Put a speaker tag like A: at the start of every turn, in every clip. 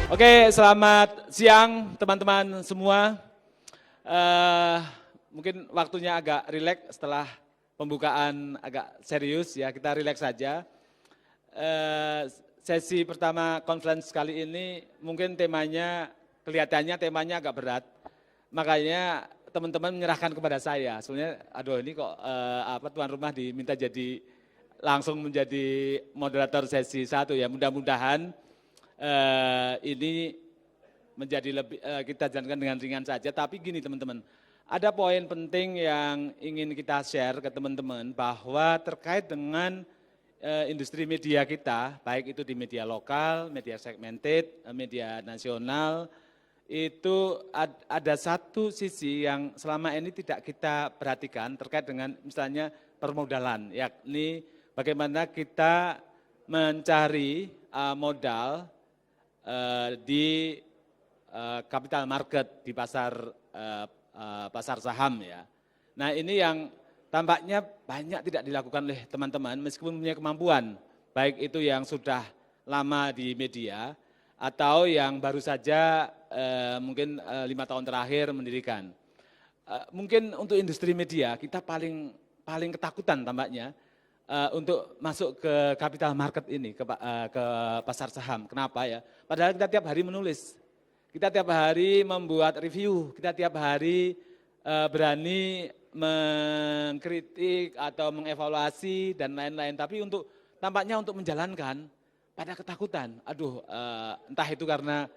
A: Oke, selamat siang teman-teman semua. Mungkin waktunya agak rileks setelah pembukaan agak serius ya, kita rileks saja. Sesi pertama conference kali ini mungkin kelihatannya temanya agak berat. Makanya teman-teman menyerahkan kepada saya. Sebenarnya aduh ini kok tuan rumah diminta langsung menjadi moderator sesi 1 ya. Mudah-mudahan ini menjadi lebih kita jalankan dengan ringan saja, tapi gini teman-teman, ada poin penting yang ingin kita share ke teman-teman bahwa terkait dengan industri media kita, baik itu di media lokal, media segmented, media nasional, itu ada satu sisi yang selama ini tidak kita perhatikan terkait dengan misalnya permodalan, yakni bagaimana kita mencari modal di capital market, di pasar saham ya. Nah ini yang tampaknya banyak tidak dilakukan oleh teman-teman meskipun punya kemampuan, baik itu yang sudah lama di media atau yang baru saja mungkin 5 tahun terakhir mendirikan. Mungkin untuk industri media kita paling ketakutan tampaknya untuk masuk ke capital market ini, ke pasar saham. Kenapa ya? Padahal kita tiap hari menulis, kita tiap hari membuat review, kita tiap hari berani mengkritik atau mengevaluasi dan lain-lain. Tapi tampaknya untuk menjalankan pada ketakutan. Aduh, entah itu karena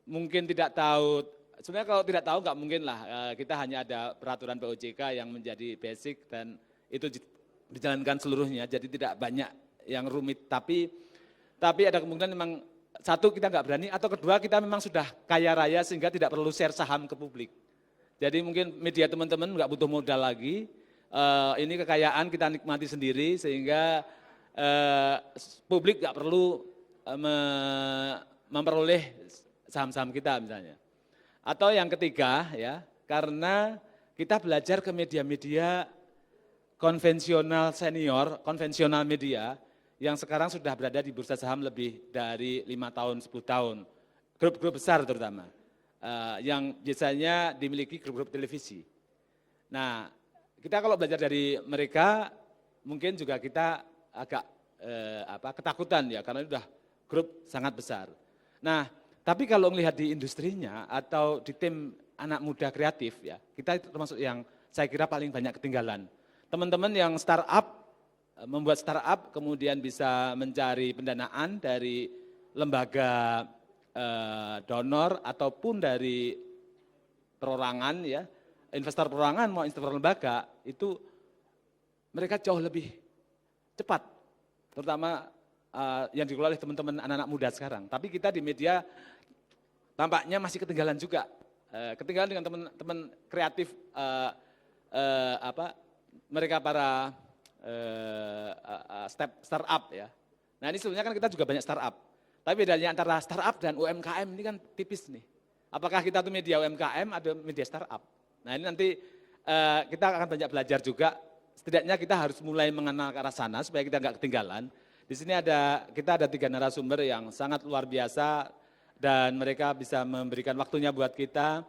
A: mungkin tidak tahu. Sebenarnya kalau tidak tahu nggak mungkin lah. Kita hanya ada peraturan POJK yang menjadi basic dan itu dijalankan seluruhnya, jadi tidak banyak yang rumit, tapi ada kemungkinan memang satu kita nggak berani, atau kedua kita memang sudah kaya raya sehingga tidak perlu share saham ke publik. Jadi mungkin media teman-teman nggak butuh modal lagi, ini kekayaan kita nikmati sendiri sehingga publik nggak perlu memperoleh saham-saham kita misalnya. Atau yang ketiga ya, karena kita belajar ke media-media konvensional senior, konvensional media yang sekarang sudah berada di bursa saham lebih dari 5 tahun, 10 tahun. Grup-grup besar terutama, yang biasanya dimiliki grup-grup televisi. Nah, kita kalau belajar dari mereka, mungkin juga kita agak ketakutan ya, karena sudah grup sangat besar. Nah, tapi kalau melihat di industrinya atau di tim anak muda kreatif ya, kita termasuk yang saya kira paling banyak ketinggalan. Teman-teman yang membuat startup kemudian bisa mencari pendanaan dari lembaga donor ataupun dari perorangan ya, investor perorangan mau investor lembaga, itu mereka jauh lebih cepat, terutama yang dikelola oleh teman-teman anak-anak muda sekarang. Tapi kita di media tampaknya masih ketinggalan juga, ketinggalan dengan teman-teman kreatif mereka para startup ya. Nah ini sebenarnya kan kita juga banyak startup, tapi bedanya antara startup dan UMKM ini kan tipis nih. Apakah kita tuh media UMKM atau media startup? Nah ini nanti kita akan banyak belajar juga, setidaknya kita harus mulai mengenal ke arah sana supaya kita nggak ketinggalan. Di sini kita ada 3 narasumber yang sangat luar biasa dan mereka bisa memberikan waktunya buat kita.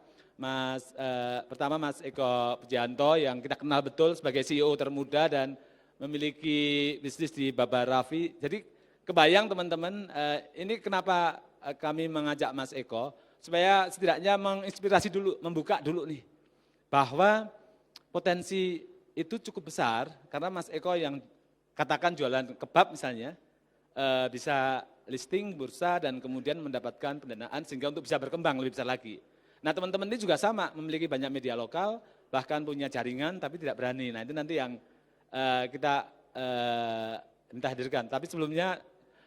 A: Pertama Mas Eko Pujianto yang kita kenal betul sebagai CEO termuda dan memiliki bisnis di Baba Raffi. Jadi kebayang teman-teman, ini kenapa kami mengajak Mas Eko, supaya setidaknya menginspirasi dulu, membuka dulu nih, bahwa potensi itu cukup besar, karena Mas Eko yang katakan jualan kebab misalnya, bisa listing bursa dan kemudian mendapatkan pendanaan sehingga untuk bisa berkembang lebih besar lagi. Nah teman-teman ini juga sama, memiliki banyak media lokal, bahkan punya jaringan tapi tidak berani. Nah itu nanti yang kita minta hadirkan. Tapi sebelumnya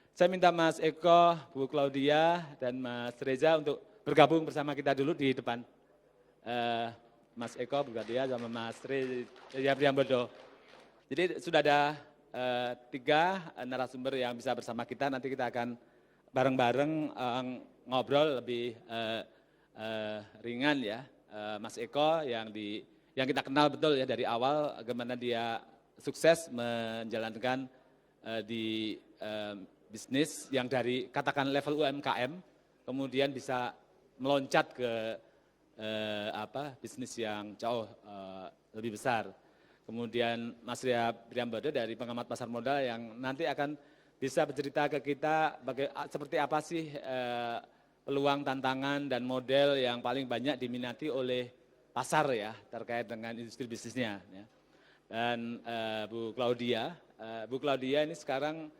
A: saya minta Mas Eko, Bu Claudia, dan Mas Reza untuk bergabung bersama kita dulu di depan. Mas Eko, Bu Claudia, sama Mas Reza Priambodo. Jadi sudah ada 3 narasumber yang bisa bersama kita, nanti kita akan bareng-bareng ngobrol lebih ringan ya. Mas Eko yang kita kenal betul ya dari awal, bagaimana dia sukses menjalankan di bisnis yang dari katakan level UMKM kemudian bisa meloncat ke bisnis yang jauh lebih besar. Kemudian Mas Ria Priambada dari pengamat pasar modal yang nanti akan bisa bercerita ke kita seperti apa sih peluang, tantangan, dan model yang paling banyak diminati oleh pasar ya terkait dengan industri bisnisnya. Ya. Dan Bu Claudia ini sekarang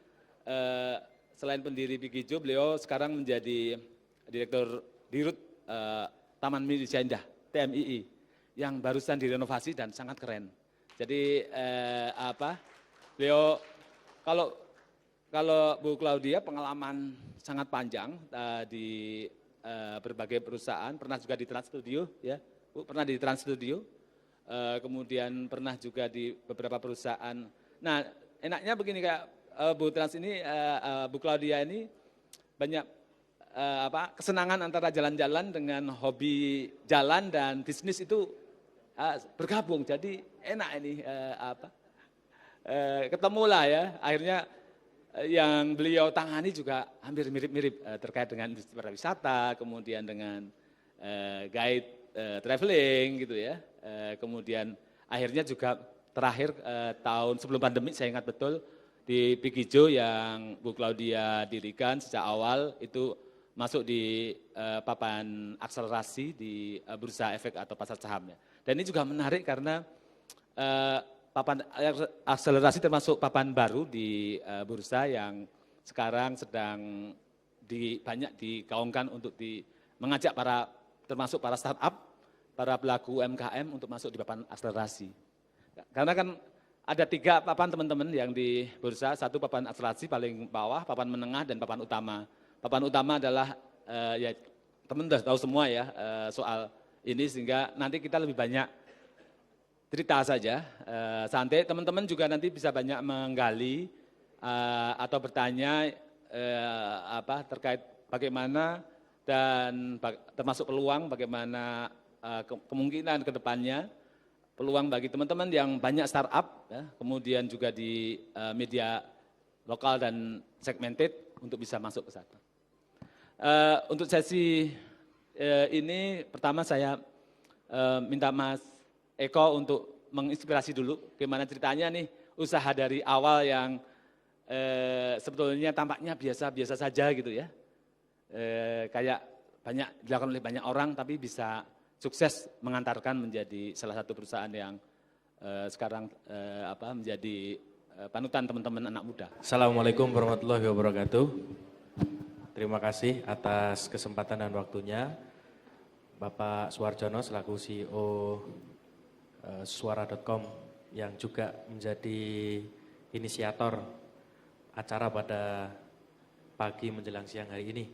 A: selain pendiri Pikijo, beliau sekarang menjadi Direktur Dirut Taman Mini Indah, TMII, yang barusan direnovasi dan sangat keren. Jadi beliau kalau Bu Claudia pengalaman sangat panjang di berbagai perusahaan, pernah juga di Trans Studio, ya, Bu pernah di Trans Studio, kemudian pernah juga di beberapa perusahaan. Nah, enaknya begini kayak Bu Trans ini, Bu Claudia ini banyak kesenangan antara jalan-jalan dengan hobi jalan dan bisnis itu bergabung. Jadi enak ini ketemulah ya. Akhirnya yang beliau tangani juga hampir mirip-mirip terkait dengan industri pariwisata, kemudian dengan guide traveling gitu ya. Kemudian akhirnya juga terakhir tahun sebelum pandemi saya ingat betul di Pikijo yang Bu Claudia dirikan sejak awal itu masuk di papan akselerasi di bursa efek atau pasar sahamnya. Dan ini juga menarik karena papan akselerasi termasuk papan baru di bursa yang sekarang sedang banyak digaungkan untuk mengajak termasuk para startup, para pelaku UMKM untuk masuk di papan akselerasi. Karena kan ada 3 papan teman-teman yang di bursa, 1 papan akselerasi paling bawah, papan menengah, dan papan utama. Papan utama adalah ya teman sudah tahu semua ya soal ini sehingga nanti kita lebih banyak cerita saja, santai. Teman-teman juga nanti bisa banyak menggali atau bertanya terkait bagaimana dan termasuk peluang, bagaimana kemungkinan ke depannya, peluang bagi teman-teman yang banyak startup, ya, kemudian juga di media lokal dan segmented untuk bisa masuk ke sana. Untuk sesi ini pertama saya minta Mas Eko untuk menginspirasi dulu gimana ceritanya nih usaha dari awal yang sebetulnya tampaknya biasa-biasa saja gitu ya. Kayak banyak dilakukan oleh banyak orang tapi bisa sukses mengantarkan menjadi salah satu perusahaan yang sekarang menjadi panutan teman-teman anak muda.
B: Assalamualaikum warahmatullahi wabarakatuh. Terima kasih atas kesempatan dan waktunya. Bapak Suwarjono selaku CEO Suara.com yang juga menjadi inisiator acara pada pagi menjelang siang hari ini.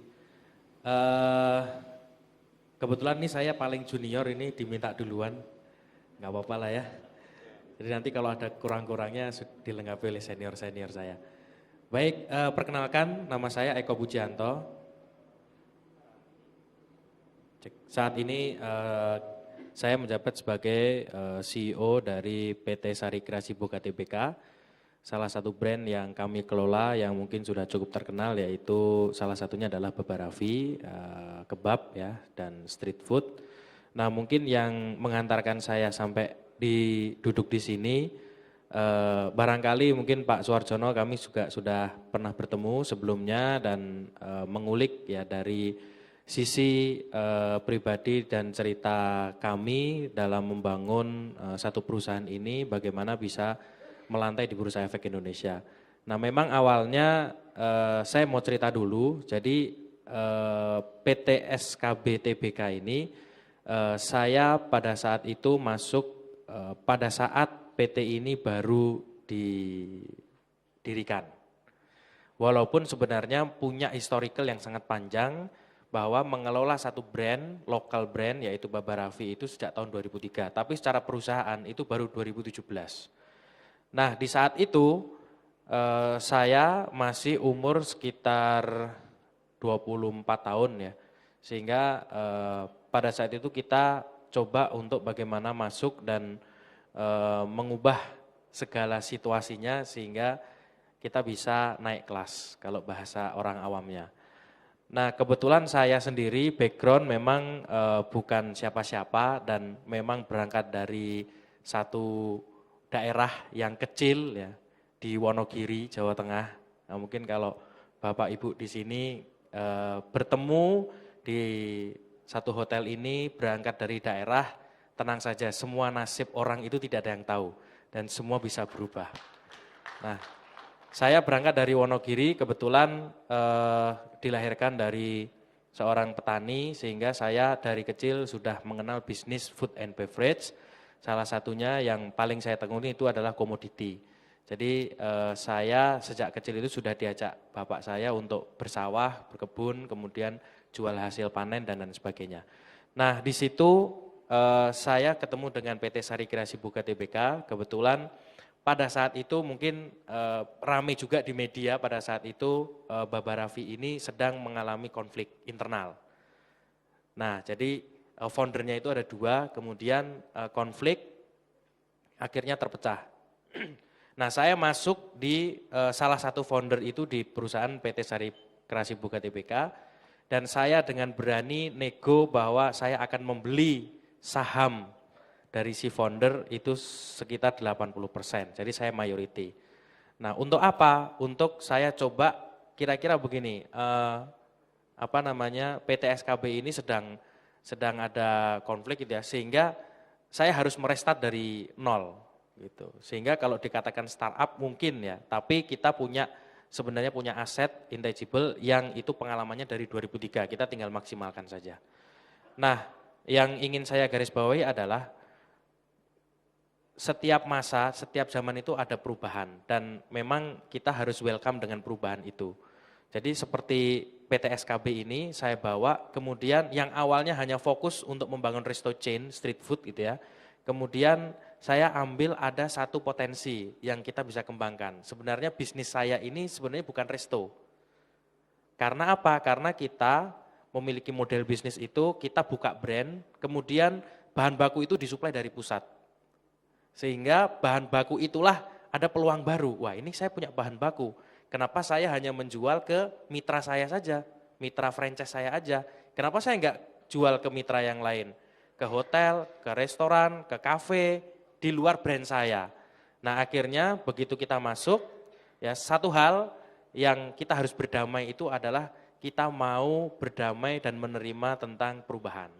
B: Kebetulan nih saya paling junior ini diminta duluan, nggak apa-apa lah ya. Jadi nanti kalau ada kurang-kurangnya dilengkapi oleh senior-senior saya. Baik, perkenalkan nama saya Eko Pujianto. Saat ini saya menjabat sebagai CEO dari PT Sari Kreasi Boga Tbk, salah satu brand yang kami kelola yang mungkin sudah cukup terkenal yaitu salah satunya adalah Babaravi, kebab ya dan street food. Nah mungkin yang mengantarkan saya sampai duduk di sini, barangkali mungkin Pak Suwarjono kami juga sudah pernah bertemu sebelumnya dan mengulik ya dari sisi pribadi dan cerita kami dalam membangun satu perusahaan ini bagaimana bisa melantai di Bursa Efek Indonesia. Nah memang awalnya saya mau cerita dulu, jadi PT SKB Tbk ini saya pada saat itu masuk pada saat PT ini baru didirikan. Walaupun sebenarnya punya historical yang sangat panjang bahwa mengelola satu brand, lokal brand yaitu Babaravi itu sejak tahun 2003. Tapi secara perusahaan itu baru 2017. Nah di saat itu saya masih umur sekitar 24 tahun ya. Sehingga pada saat itu kita coba untuk bagaimana masuk dan mengubah segala situasinya sehingga kita bisa naik kelas kalau bahasa orang awamnya. Nah, kebetulan saya sendiri background memang bukan siapa-siapa dan memang berangkat dari satu daerah yang kecil ya di Wonogiri, Jawa Tengah. Nah, mungkin kalau Bapak Ibu di sini bertemu di satu hotel ini berangkat dari daerah, tenang saja, semua nasib orang itu tidak ada yang tahu dan semua bisa berubah. Nah, saya berangkat dari Wonogiri, kebetulan dilahirkan dari seorang petani sehingga saya dari kecil sudah mengenal bisnis food and beverage. Salah satunya yang paling saya tekuni itu adalah komoditi. Jadi saya sejak kecil itu sudah diajak bapak saya untuk bersawah, berkebun, kemudian jual hasil panen dan lain sebagainya. Nah, di situ saya ketemu dengan PT Sari Kreasi Buka Tbk, kebetulan pada saat itu mungkin ramai juga di media pada saat itu Baba Raffi ini sedang mengalami konflik internal. Nah, jadi foundernya itu ada 2, kemudian konflik akhirnya terpecah. Nah, saya masuk di salah satu founder itu di perusahaan PT Sari Kreasi Buka Tbk dan saya dengan berani nego bahwa saya akan membeli saham dari si founder itu sekitar 80%, jadi saya mayority. Nah, untuk apa? Untuk saya coba kira-kira begini, PT SKB ini sedang ada konflik gitu ya, sehingga saya harus merestart dari nol gitu. Sehingga kalau dikatakan startup mungkin ya, tapi kita sebenarnya punya aset intangible yang itu pengalamannya dari 2003, kita tinggal maksimalkan saja. Nah, yang ingin saya garis bawahi adalah setiap masa, setiap zaman itu ada perubahan dan memang kita harus welcome dengan perubahan itu. Jadi seperti PT SKB ini saya bawa, kemudian yang awalnya hanya fokus untuk membangun resto chain, street food gitu ya. Kemudian saya ambil ada satu potensi yang kita bisa kembangkan. Sebenarnya bisnis saya ini sebenarnya bukan resto. Karena apa? Karena kita memiliki model bisnis itu, kita buka brand, kemudian bahan baku itu disuplai dari pusat. Sehingga bahan baku itulah ada peluang baru. Wah, ini saya punya bahan baku. Kenapa saya hanya menjual ke mitra saya saja, mitra franchise saya aja. Kenapa saya enggak jual ke mitra yang lain? Ke hotel, ke restoran, ke kafe, di luar brand saya. Nah, akhirnya begitu kita masuk, ya satu hal yang kita harus berdamai itu adalah kita mau berdamai dan menerima tentang perubahan.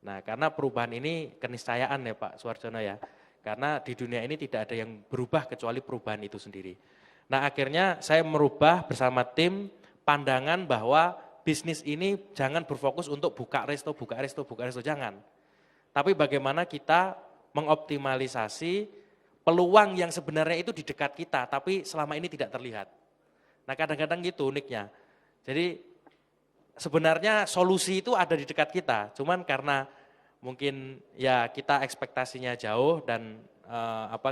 B: Nah, karena perubahan ini keniscayaan ya Pak Suarjono ya. Karena di dunia ini tidak ada yang berubah kecuali perubahan itu sendiri. Nah, akhirnya saya merubah bersama tim pandangan bahwa bisnis ini jangan berfokus untuk buka resto, jangan. Tapi bagaimana kita mengoptimalisasi peluang yang sebenarnya itu di dekat kita, tapi selama ini tidak terlihat. Nah, kadang-kadang gitu uniknya. Jadi sebenarnya solusi itu ada di dekat kita, cuman karena mungkin ya kita ekspektasinya jauh dan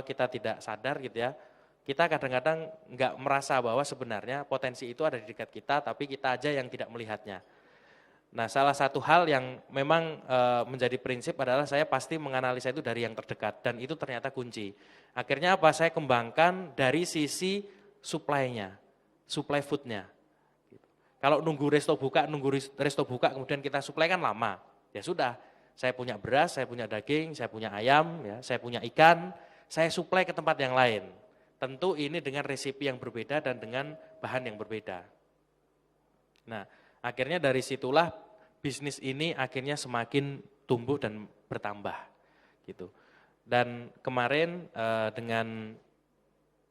B: kita tidak sadar gitu ya. Kita kadang-kadang enggak merasa bahwa sebenarnya potensi itu ada di dekat kita, tapi kita aja yang tidak melihatnya. Nah, salah satu hal yang memang menjadi prinsip adalah saya pasti menganalisa itu dari yang terdekat dan itu ternyata kunci. Akhirnya apa? Saya kembangkan dari sisi supply-nya, supply food-nya. Kalau nunggu resto buka kemudian kita supply kan lama. Ya sudah. Saya punya beras, saya punya daging, saya punya ayam, ya, saya punya ikan, saya suplai ke tempat yang lain. Tentu ini dengan resipi yang berbeda dan dengan bahan yang berbeda. Nah, akhirnya dari situlah bisnis ini akhirnya semakin tumbuh dan bertambah. Gitu. Dan kemarin dengan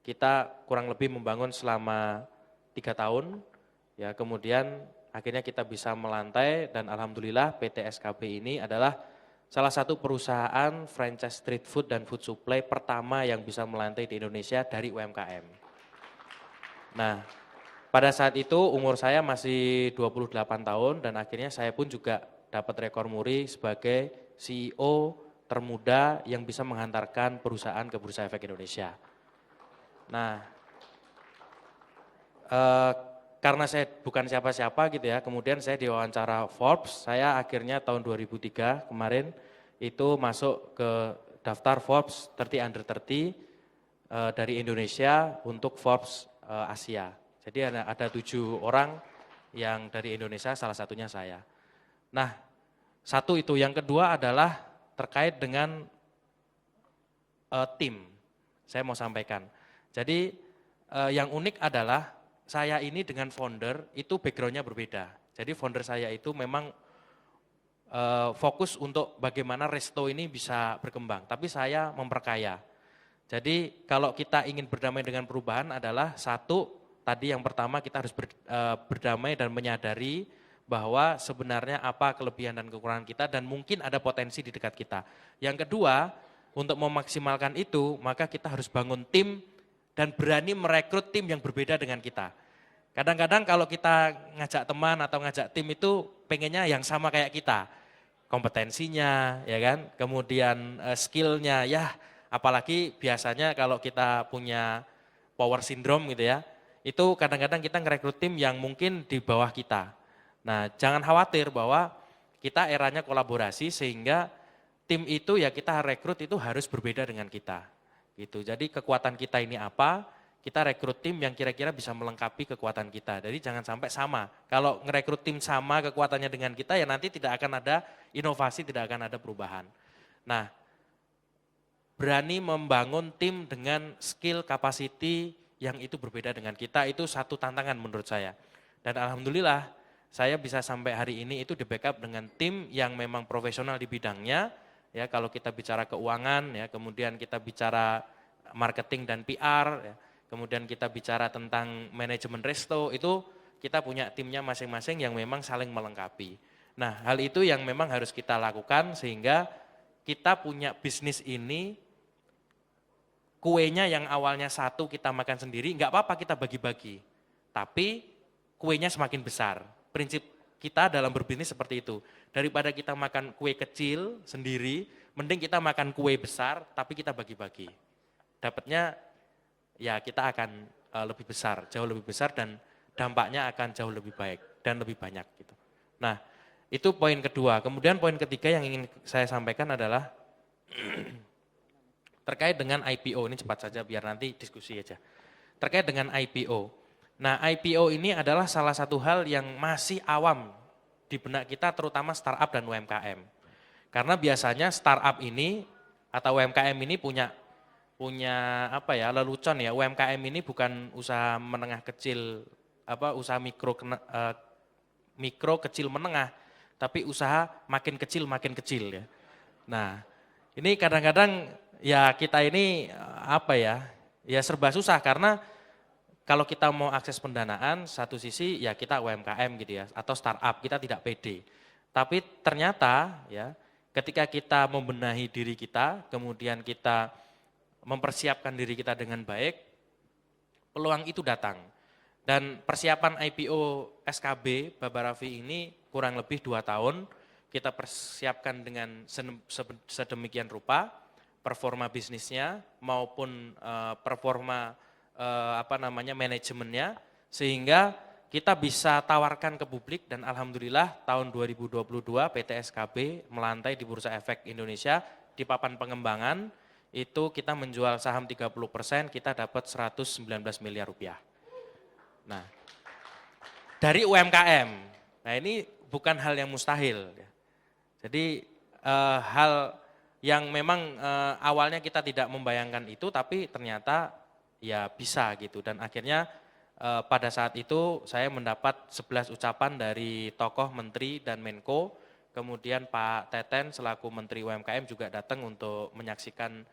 B: kita kurang lebih membangun selama 3 tahun, ya kemudian akhirnya kita bisa melantai dan alhamdulillah PT SKB ini adalah salah satu perusahaan franchise street food dan food supply pertama yang bisa melantai di Indonesia dari UMKM. Nah, pada saat itu umur saya masih 28 tahun dan akhirnya saya pun juga dapat rekor muri sebagai CEO termuda yang bisa menghantarkan perusahaan ke Bursa Efek Indonesia. Nah, karena saya bukan siapa-siapa gitu ya, kemudian saya diwawancara Forbes, saya akhirnya tahun 2003 kemarin itu masuk ke daftar Forbes 30 Under 30 dari Indonesia untuk Forbes Asia. Jadi ada 7 orang yang dari Indonesia, salah satunya saya. Nah, satu itu. Yang kedua adalah terkait dengan tim. Saya mau sampaikan. Jadi yang unik adalah saya ini dengan founder itu backgroundnya berbeda. Jadi founder saya itu memang fokus untuk bagaimana resto ini bisa berkembang. Tapi saya memperkaya. Jadi kalau kita ingin berdamai dengan perubahan adalah satu, tadi yang pertama kita harus berdamai dan menyadari bahwa sebenarnya apa kelebihan dan kekurangan kita dan mungkin ada potensi di dekat kita. Yang kedua, untuk memaksimalkan itu maka kita harus bangun tim dan berani merekrut tim yang berbeda dengan kita. Kadang-kadang kalau kita ngajak teman atau ngajak tim itu pengennya yang sama kayak kita. Kompetensinya, ya kan, kemudian skillnya, ya apalagi biasanya kalau kita punya power syndrome gitu ya, itu kadang-kadang kita ngerekrut tim yang mungkin di bawah kita. Nah, jangan khawatir bahwa kita eranya kolaborasi sehingga tim itu ya kita rekrut itu harus berbeda dengan kita. Gitu. Jadi kekuatan kita ini apa, kita rekrut tim yang kira-kira bisa melengkapi kekuatan kita. Jadi jangan sampai sama. Kalau ngerekrut tim sama kekuatannya dengan kita ya nanti tidak akan ada inovasi, tidak akan ada perubahan. Nah, berani membangun tim dengan skill, capacity yang itu berbeda dengan kita, itu satu tantangan menurut saya. Dan alhamdulillah saya bisa sampai hari ini itu di backup dengan tim yang memang profesional di bidangnya. Ya, kalau kita bicara keuangan, ya, kemudian kita bicara marketing dan PR, ya, kemudian kita bicara tentang manajemen resto, itu kita punya timnya masing-masing yang memang saling melengkapi. Nah, hal itu yang memang harus kita lakukan sehingga kita punya bisnis ini, kuenya yang awalnya satu kita makan sendiri, enggak apa-apa kita bagi-bagi. Tapi kuenya semakin besar. Prinsip kita dalam berbisnis seperti itu. Daripada kita makan kue kecil sendiri, mending kita makan kue besar tapi kita bagi-bagi. Dapatnya ya kita akan lebih besar, jauh lebih besar dan dampaknya akan jauh lebih baik dan lebih banyak gitu. Nah, itu poin kedua. Kemudian poin ketiga yang ingin saya sampaikan adalah terkait dengan IPO, ini cepat saja biar nanti diskusi aja. Terkait dengan IPO. Nah, IPO ini adalah salah satu hal yang masih awam di benak kita terutama startup dan UMKM. Karena biasanya startup ini atau UMKM ini punya apa ya, lelucon ya. UMKM ini bukan usaha menengah kecil, usaha mikro kecil menengah, tapi usaha makin kecil ya. Nah, ini kadang-kadang ya kita ini ya serba susah karena kalau kita mau akses pendanaan, satu sisi ya kita UMKM gitu ya, atau startup, kita tidak pede. Tapi ternyata ya ketika kita membenahi diri kita, kemudian kita mempersiapkan diri kita dengan baik, peluang itu datang. Dan persiapan IPO SKB Baba Raffi ini kurang lebih 2 tahun, kita persiapkan dengan sedemikian rupa, performa bisnisnya maupun performa manajemennya, sehingga kita bisa tawarkan ke publik dan alhamdulillah tahun 2022 PT SKB melantai di Bursa Efek Indonesia di papan pengembangan, itu kita menjual saham 30%, kita dapat 119 miliar rupiah. Nah, dari UMKM, nah ini bukan hal yang mustahil. Jadi hal yang memang awalnya kita tidak membayangkan itu, tapi ternyata ya bisa gitu. Dan akhirnya pada saat itu saya mendapat 11 ucapan dari tokoh menteri dan Menko, kemudian Pak Teten selaku Menteri UMKM juga datang untuk menyaksikan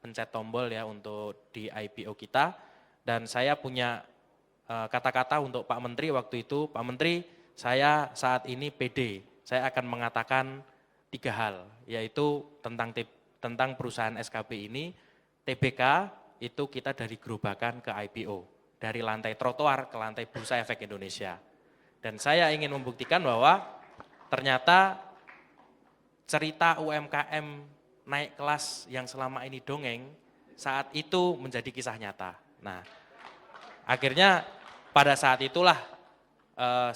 B: pencet tombol ya untuk di IPO kita. Dan saya punya kata-kata untuk Pak Menteri waktu itu, Pak Menteri saya saat ini pede, saya akan mengatakan 3 hal, yaitu tentang perusahaan SKB ini, TBK itu kita dari gerobakan ke IPO, dari lantai trotoar ke lantai Bursa Efek Indonesia. Dan saya ingin membuktikan bahwa ternyata cerita UMKM naik kelas yang selama ini dongeng, saat itu menjadi kisah nyata. Nah, akhirnya pada saat itulah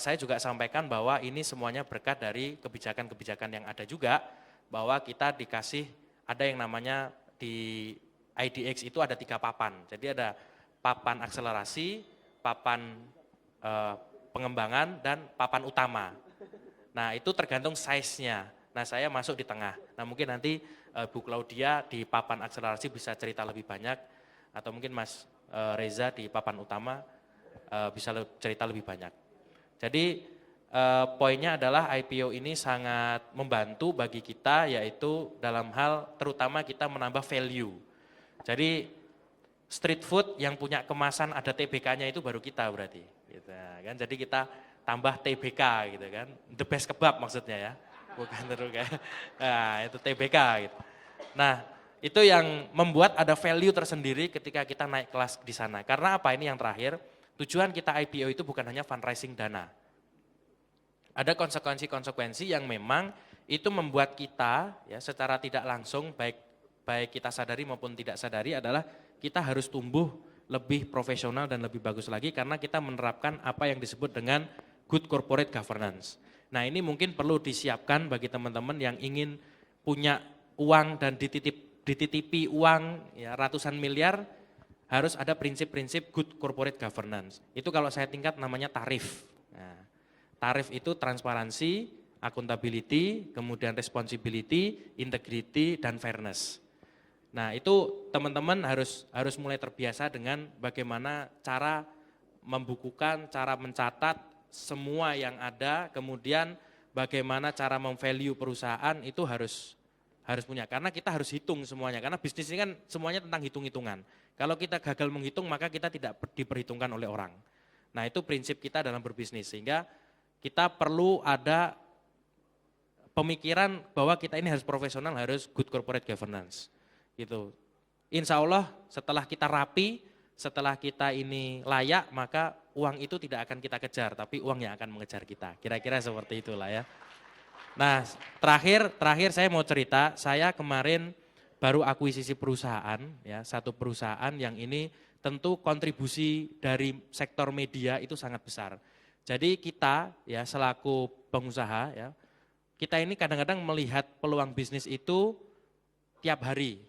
B: saya juga sampaikan bahwa ini semuanya berkat dari kebijakan-kebijakan yang ada juga, bahwa kita dikasih ada yang namanya di IDX itu ada 3 papan. Jadi ada papan akselerasi, papan pengembangan dan papan utama. Nah itu tergantung size-nya. Nah saya masuk di tengah. Nah mungkin nanti Bu Claudia di papan akselerasi bisa cerita lebih banyak, atau mungkin Mas Reza di papan utama bisa cerita lebih banyak. Jadi poinnya adalah IPO ini sangat membantu bagi kita, yaitu dalam hal terutama kita menambah value. Jadi street food yang punya kemasan ada TBK-nya itu baru kita berarti. Gitu, kan? Jadi kita tambah TBK gitu kan, the best kebab maksudnya ya, bukan terus kayak, nah itu TBK gitu. Nah itu yang membuat ada value tersendiri ketika kita naik kelas di sana. Karena apa, ini yang terakhir, tujuan kita IPO itu bukan hanya fundraising dana. Ada konsekuensi-konsekuensi yang memang itu membuat kita ya secara tidak langsung, baik kita sadari maupun tidak sadari, adalah kita harus tumbuh lebih profesional dan lebih bagus lagi karena kita menerapkan apa yang disebut dengan good corporate governance. Nah ini mungkin perlu disiapkan bagi teman-teman yang ingin punya uang dan dititipi uang ya, ratusan miliar, harus ada prinsip-prinsip good corporate governance. Itu kalau saya tingkat namanya tarif. Nah, tarif itu transparansi, accountability, kemudian responsibility, integrity, dan fairness. Nah itu teman-teman harus mulai terbiasa dengan bagaimana cara membukukan, cara mencatat semua yang ada, kemudian bagaimana cara memvalue perusahaan itu harus punya. Karena kita harus hitung semuanya, karena bisnis ini kan semuanya tentang hitung-hitungan. Kalau kita gagal menghitung maka kita tidak diperhitungkan oleh orang. Nah itu prinsip kita dalam berbisnis, sehingga kita perlu ada pemikiran bahwa kita ini harus profesional, harus good corporate governance. Gitu. Insya Allah setelah kita rapi, setelah kita ini layak, maka uang itu tidak akan kita kejar, tapi uang yang akan mengejar kita. Kira-kira seperti itulah ya. Nah terakhir saya mau cerita, saya kemarin baru akuisisi perusahaan, ya satu perusahaan yang ini tentu kontribusi dari sektor media itu sangat besar. Jadi kita ya selaku pengusaha ya, kita ini kadang-kadang melihat peluang bisnis itu tiap hari.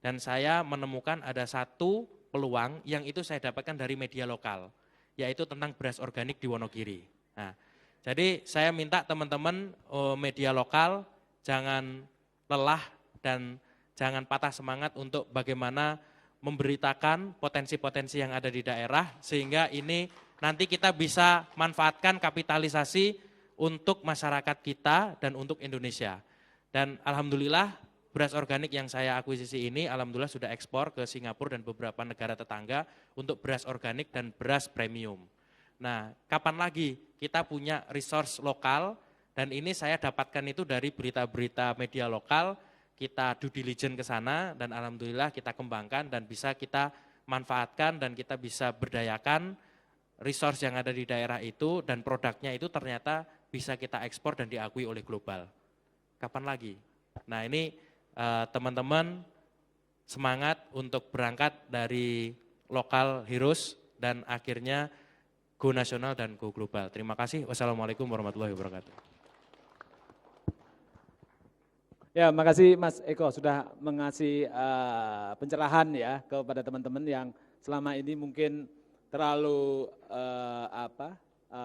B: Dan saya menemukan ada satu peluang yang itu saya dapatkan dari media lokal, yaitu tentang beras organik di Wonogiri. Nah, jadi saya minta teman-teman media lokal jangan lelah dan jangan patah semangat untuk bagaimana memberitakan potensi-potensi yang ada di daerah, sehingga ini nanti kita bisa manfaatkan kapitalisasi untuk masyarakat kita dan untuk Indonesia. Dan alhamdulillah beras organik yang saya akuisisi ini alhamdulillah sudah ekspor ke Singapura dan beberapa negara tetangga untuk beras organik dan beras premium. Nah, kapan lagi kita punya resource lokal, dan ini saya dapatkan itu dari berita-berita media lokal, kita due diligence ke sana dan alhamdulillah kita kembangkan dan bisa kita manfaatkan dan kita bisa berdayakan resource yang ada di daerah itu, dan produknya itu ternyata bisa kita ekspor dan diakui oleh global. Kapan lagi? Nah ini teman-teman semangat untuk berangkat dari lokal heroes dan akhirnya go nasional dan go global. Terima kasih. Wassalamualaikum warahmatullahi wabarakatuh.
A: Ya, makasih Mas Eko sudah mengasih pencerahan ya kepada teman-teman yang selama ini mungkin terlalu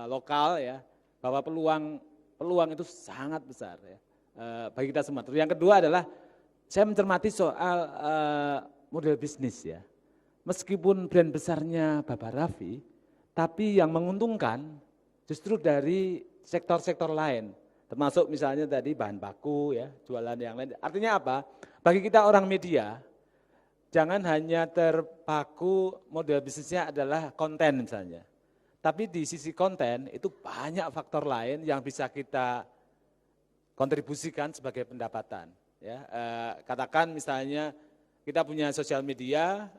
A: lokal ya, bahwa peluang itu sangat besar ya bagi kita semua. Terus yang kedua adalah saya mencermati soal model bisnis ya. Meskipun brand besarnya Baba Raffi, tapi yang menguntungkan justru dari sektor-sektor lain. Termasuk misalnya tadi bahan baku ya, jualan yang lain. Artinya apa? Bagi kita orang media, jangan hanya terpaku model bisnisnya adalah konten misalnya. Tapi di sisi konten itu banyak faktor lain yang bisa kita kontribusikan sebagai pendapatan. Ya, katakan misalnya kita punya sosial media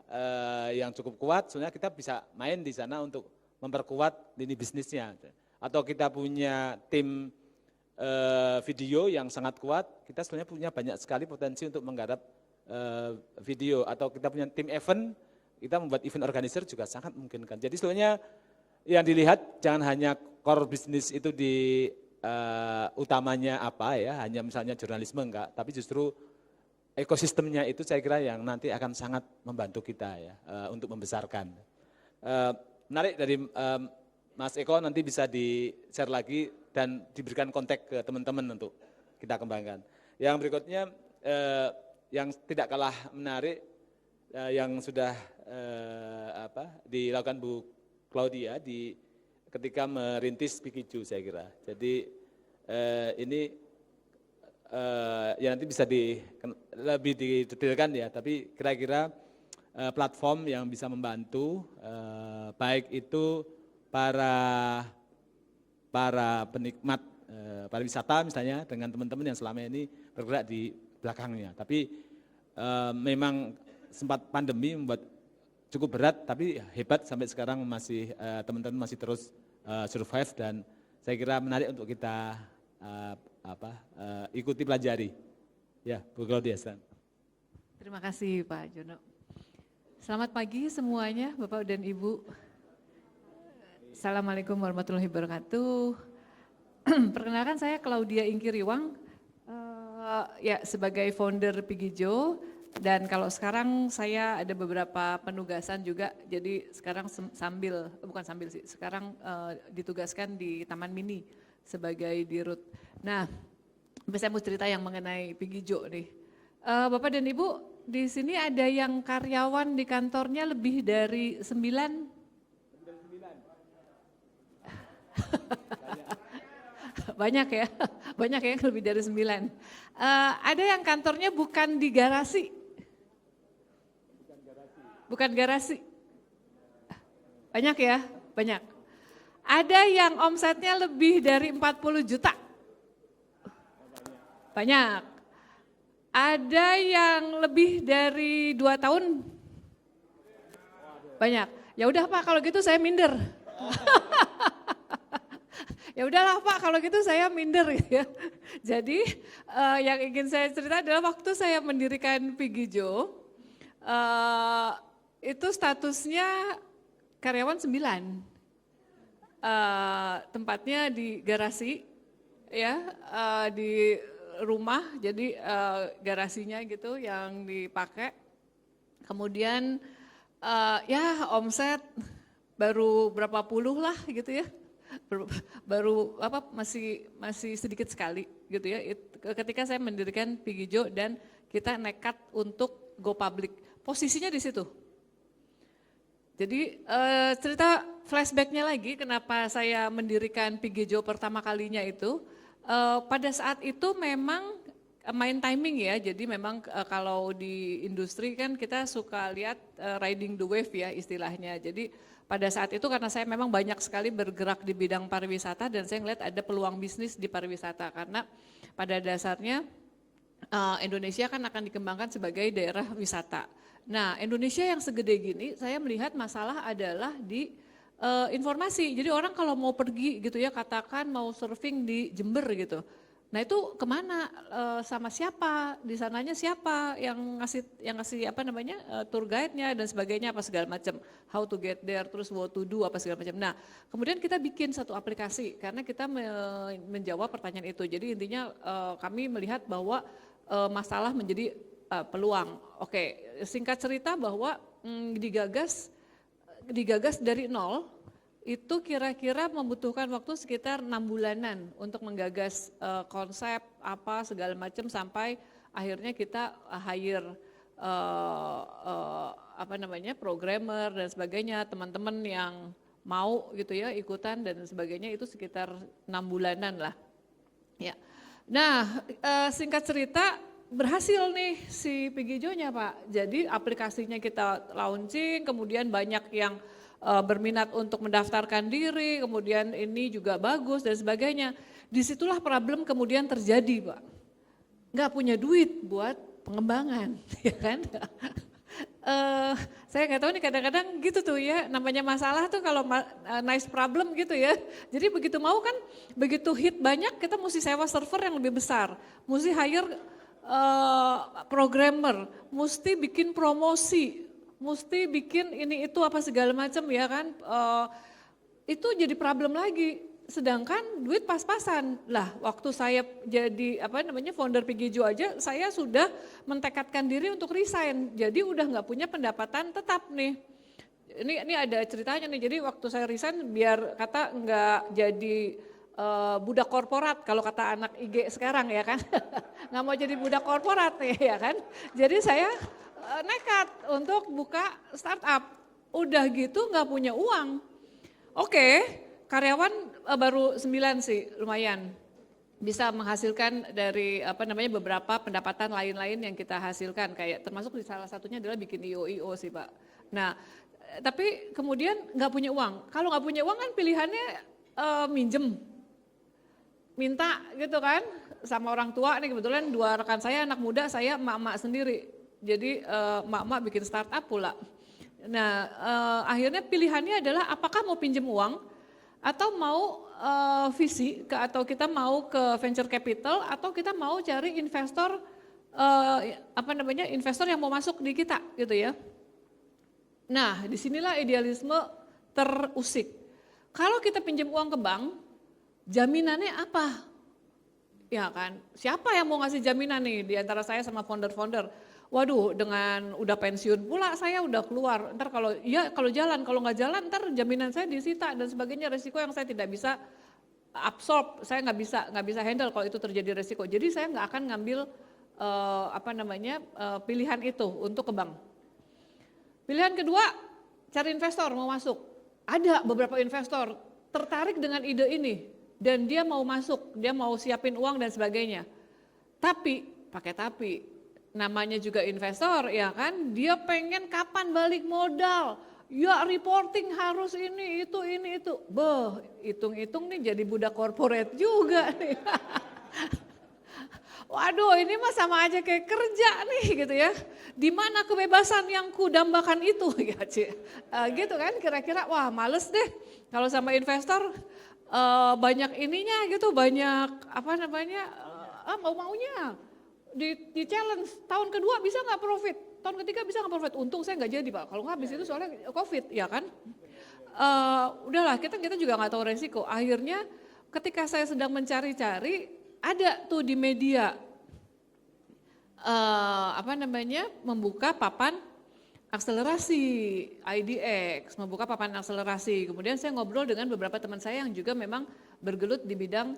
A: yang cukup kuat, sebenarnya kita bisa main di sana untuk memperkuat lini bisnisnya. Atau kita punya tim video yang sangat kuat, kita sebenarnya punya banyak sekali potensi untuk menggarap video. Atau kita punya tim event, kita membuat event organizer juga sangat memungkinkan. Jadi sebenarnya yang dilihat jangan hanya core bisnis itu di utamanya apa ya, hanya misalnya jurnalisme enggak, tapi justru ekosistemnya itu saya kira yang nanti akan sangat membantu kita ya untuk membesarkan. Menarik dari Mas Eko nanti bisa di-share lagi dan diberikan kontak ke teman-teman untuk kita kembangkan. Yang berikutnya yang tidak kalah menarik yang sudah dilakukan Bu Claudia ketika merintis Pikiju saya kira. Jadi ini ya nanti bisa lebih didetailkan ya, tapi kira-kira platform yang bisa membantu baik itu para penikmat pariwisata misalnya dengan teman-teman yang selama ini bergerak di belakangnya. Tapi memang sempat pandemi membuat cukup berat, tapi hebat sampai sekarang masih teman-teman masih terus survive dan saya kira menarik untuk kita ikuti pelajari. Ya, Bu Claudia.
C: Terima kasih Pak Jono. Selamat pagi semuanya Bapak dan Ibu. Assalamualaikum warahmatullahi wabarakatuh. Perkenalkan saya Claudia Ingkiriwang, ya sebagai founder Pigijo. Dan kalau sekarang saya ada beberapa penugasan juga, jadi sekarang sekarang ditugaskan di Taman Mini sebagai dirut. Nah, saya mau cerita yang mengenai Pigijo nih. Bapak dan Ibu, di sini ada yang karyawan di kantornya lebih dari 9? Banyak ya, banyak ya lebih dari 9. Ada yang kantornya bukan di garasi. Bukan garasi. Banyak ya, banyak. Ada yang omsetnya lebih dari 40 juta. Banyak. Ada yang lebih dari 2 tahun. Banyak. Ya udah Pak, kalau gitu saya minder. Ya udahlah Pak, kalau gitu saya minder gitu ya. Jadi yang ingin saya cerita adalah waktu saya mendirikan Pigijo, itu statusnya karyawan 9. Tempatnya di garasi, ya di rumah, jadi garasinya gitu yang dipakai. Kemudian ya omset baru berapa puluh lah gitu ya. Baru masih sedikit sekali gitu ya. Ketika saya mendirikan Pigijo dan kita nekat untuk go public, posisinya di situ. Jadi cerita flashbacknya lagi kenapa saya mendirikan Pigijo pertama kalinya itu, pada saat itu memang main timing ya, jadi memang kalau di industri kan kita suka lihat riding the wave ya istilahnya. Jadi pada saat itu karena saya memang banyak sekali bergerak di bidang pariwisata dan saya melihat ada peluang bisnis di pariwisata karena pada dasarnya Indonesia kan akan dikembangkan sebagai daerah wisata. Nah Indonesia yang segede gini saya melihat masalah adalah di informasi. Jadi orang kalau mau pergi gitu ya katakan mau surfing di Jember gitu. Nah itu kemana, sama siapa, di sananya siapa yang ngasih apa namanya tour guide-nya dan sebagainya apa segala macam, how to get there, terus what to do apa segala macam. Nah kemudian kita bikin satu aplikasi karena kita menjawab pertanyaan itu. Jadi intinya kami melihat bahwa masalah menjadi peluang. Oke, singkat cerita bahwa digagas dari nol. Itu kira-kira membutuhkan waktu sekitar 6 bulanan untuk menggagas konsep apa segala macam sampai akhirnya kita hire programmer dan sebagainya, teman-teman yang mau gitu ya ikutan dan sebagainya itu sekitar 6 bulanan lah. Ya. Nah, singkat cerita berhasil nih si Pigijo-nya Pak. Jadi aplikasinya kita launching, kemudian banyak yang berminat untuk mendaftarkan diri, kemudian ini juga bagus dan sebagainya. Disitulah problem kemudian terjadi Pak. Nggak punya duit buat pengembangan, ya kan? Saya nggak tahu nih kadang-kadang gitu tuh ya, namanya masalah tuh kalau nice problem gitu ya. Jadi begitu mau kan, begitu hit banyak kita mesti sewa server yang lebih besar, mesti hire programmer, mesti bikin promosi, mesti bikin ini itu apa segala macam ya kan, itu jadi problem lagi. Sedangkan duit pas-pasan. Lah waktu saya jadi founder Pigijo aja, saya sudah mentekadkan diri untuk resign. Jadi udah nggak punya pendapatan tetap nih. Ini ada ceritanya nih. Jadi waktu saya resign biar kata nggak jadi budak korporat kalau kata anak IG sekarang ya kan. Nggak mau jadi budak korporat ya kan. Jadi saya nekat untuk buka startup. Udah gitu nggak punya uang. Oke, karyawan baru 9 sih, lumayan. Bisa menghasilkan dari beberapa pendapatan lain-lain yang kita hasilkan, kayak termasuk di salah satunya adalah bikin IO sih Pak. Nah, tapi kemudian nggak punya uang. Kalau nggak punya uang kan pilihannya minjem, minta gitu kan, sama orang tua nih. Kebetulan 2 rekan saya anak muda, saya emak-emak sendiri. Jadi emak-emak bikin startup pula. Nah, akhirnya pilihannya adalah apakah mau pinjem uang atau mau visi atau kita mau ke venture capital atau kita mau cari investor investor yang mau masuk di kita gitu ya. Nah, disinilah idealisme terusik. Kalau kita pinjam uang ke bank, jaminannya apa? Ya kan, siapa yang mau ngasih jaminan nih di antara saya sama founder-founder? Waduh, dengan udah pensiun pula saya udah keluar. Ntar kalau jalan, kalau nggak jalan ntar jaminan saya disita dan sebagainya, resiko yang saya tidak bisa absorb, saya nggak bisa handle kalau itu terjadi resiko. Jadi saya nggak akan ngambil pilihan itu untuk ke bank. Pilihan kedua, cari investor mau masuk. Ada beberapa investor tertarik dengan ide ini dan dia mau masuk, dia mau siapin uang dan sebagainya. Tapi, pakai tapi, namanya juga investor ya kan, dia pengen kapan balik modal, ya reporting harus ini itu. Hitung-hitung nih jadi budak corporate juga nih. Waduh, ini mah sama aja kayak kerja nih gitu ya. Di mana kebebasan yang kudambakan itu ya gitu kan, kira-kira wah males deh kalau sama investor banyak ininya gitu, banyak maunya. Di challenge, tahun kedua bisa nggak profit, tahun ketiga bisa nggak profit, untung saya nggak jadi Pak, kalau nggak habis itu soalnya COVID ya kan. Udahlah kita juga nggak tahu resiko, akhirnya ketika saya sedang mencari-cari, ada tuh di media, membuka papan akselerasi, IDX, membuka papan akselerasi, kemudian saya ngobrol dengan beberapa teman saya yang juga memang bergelut di bidang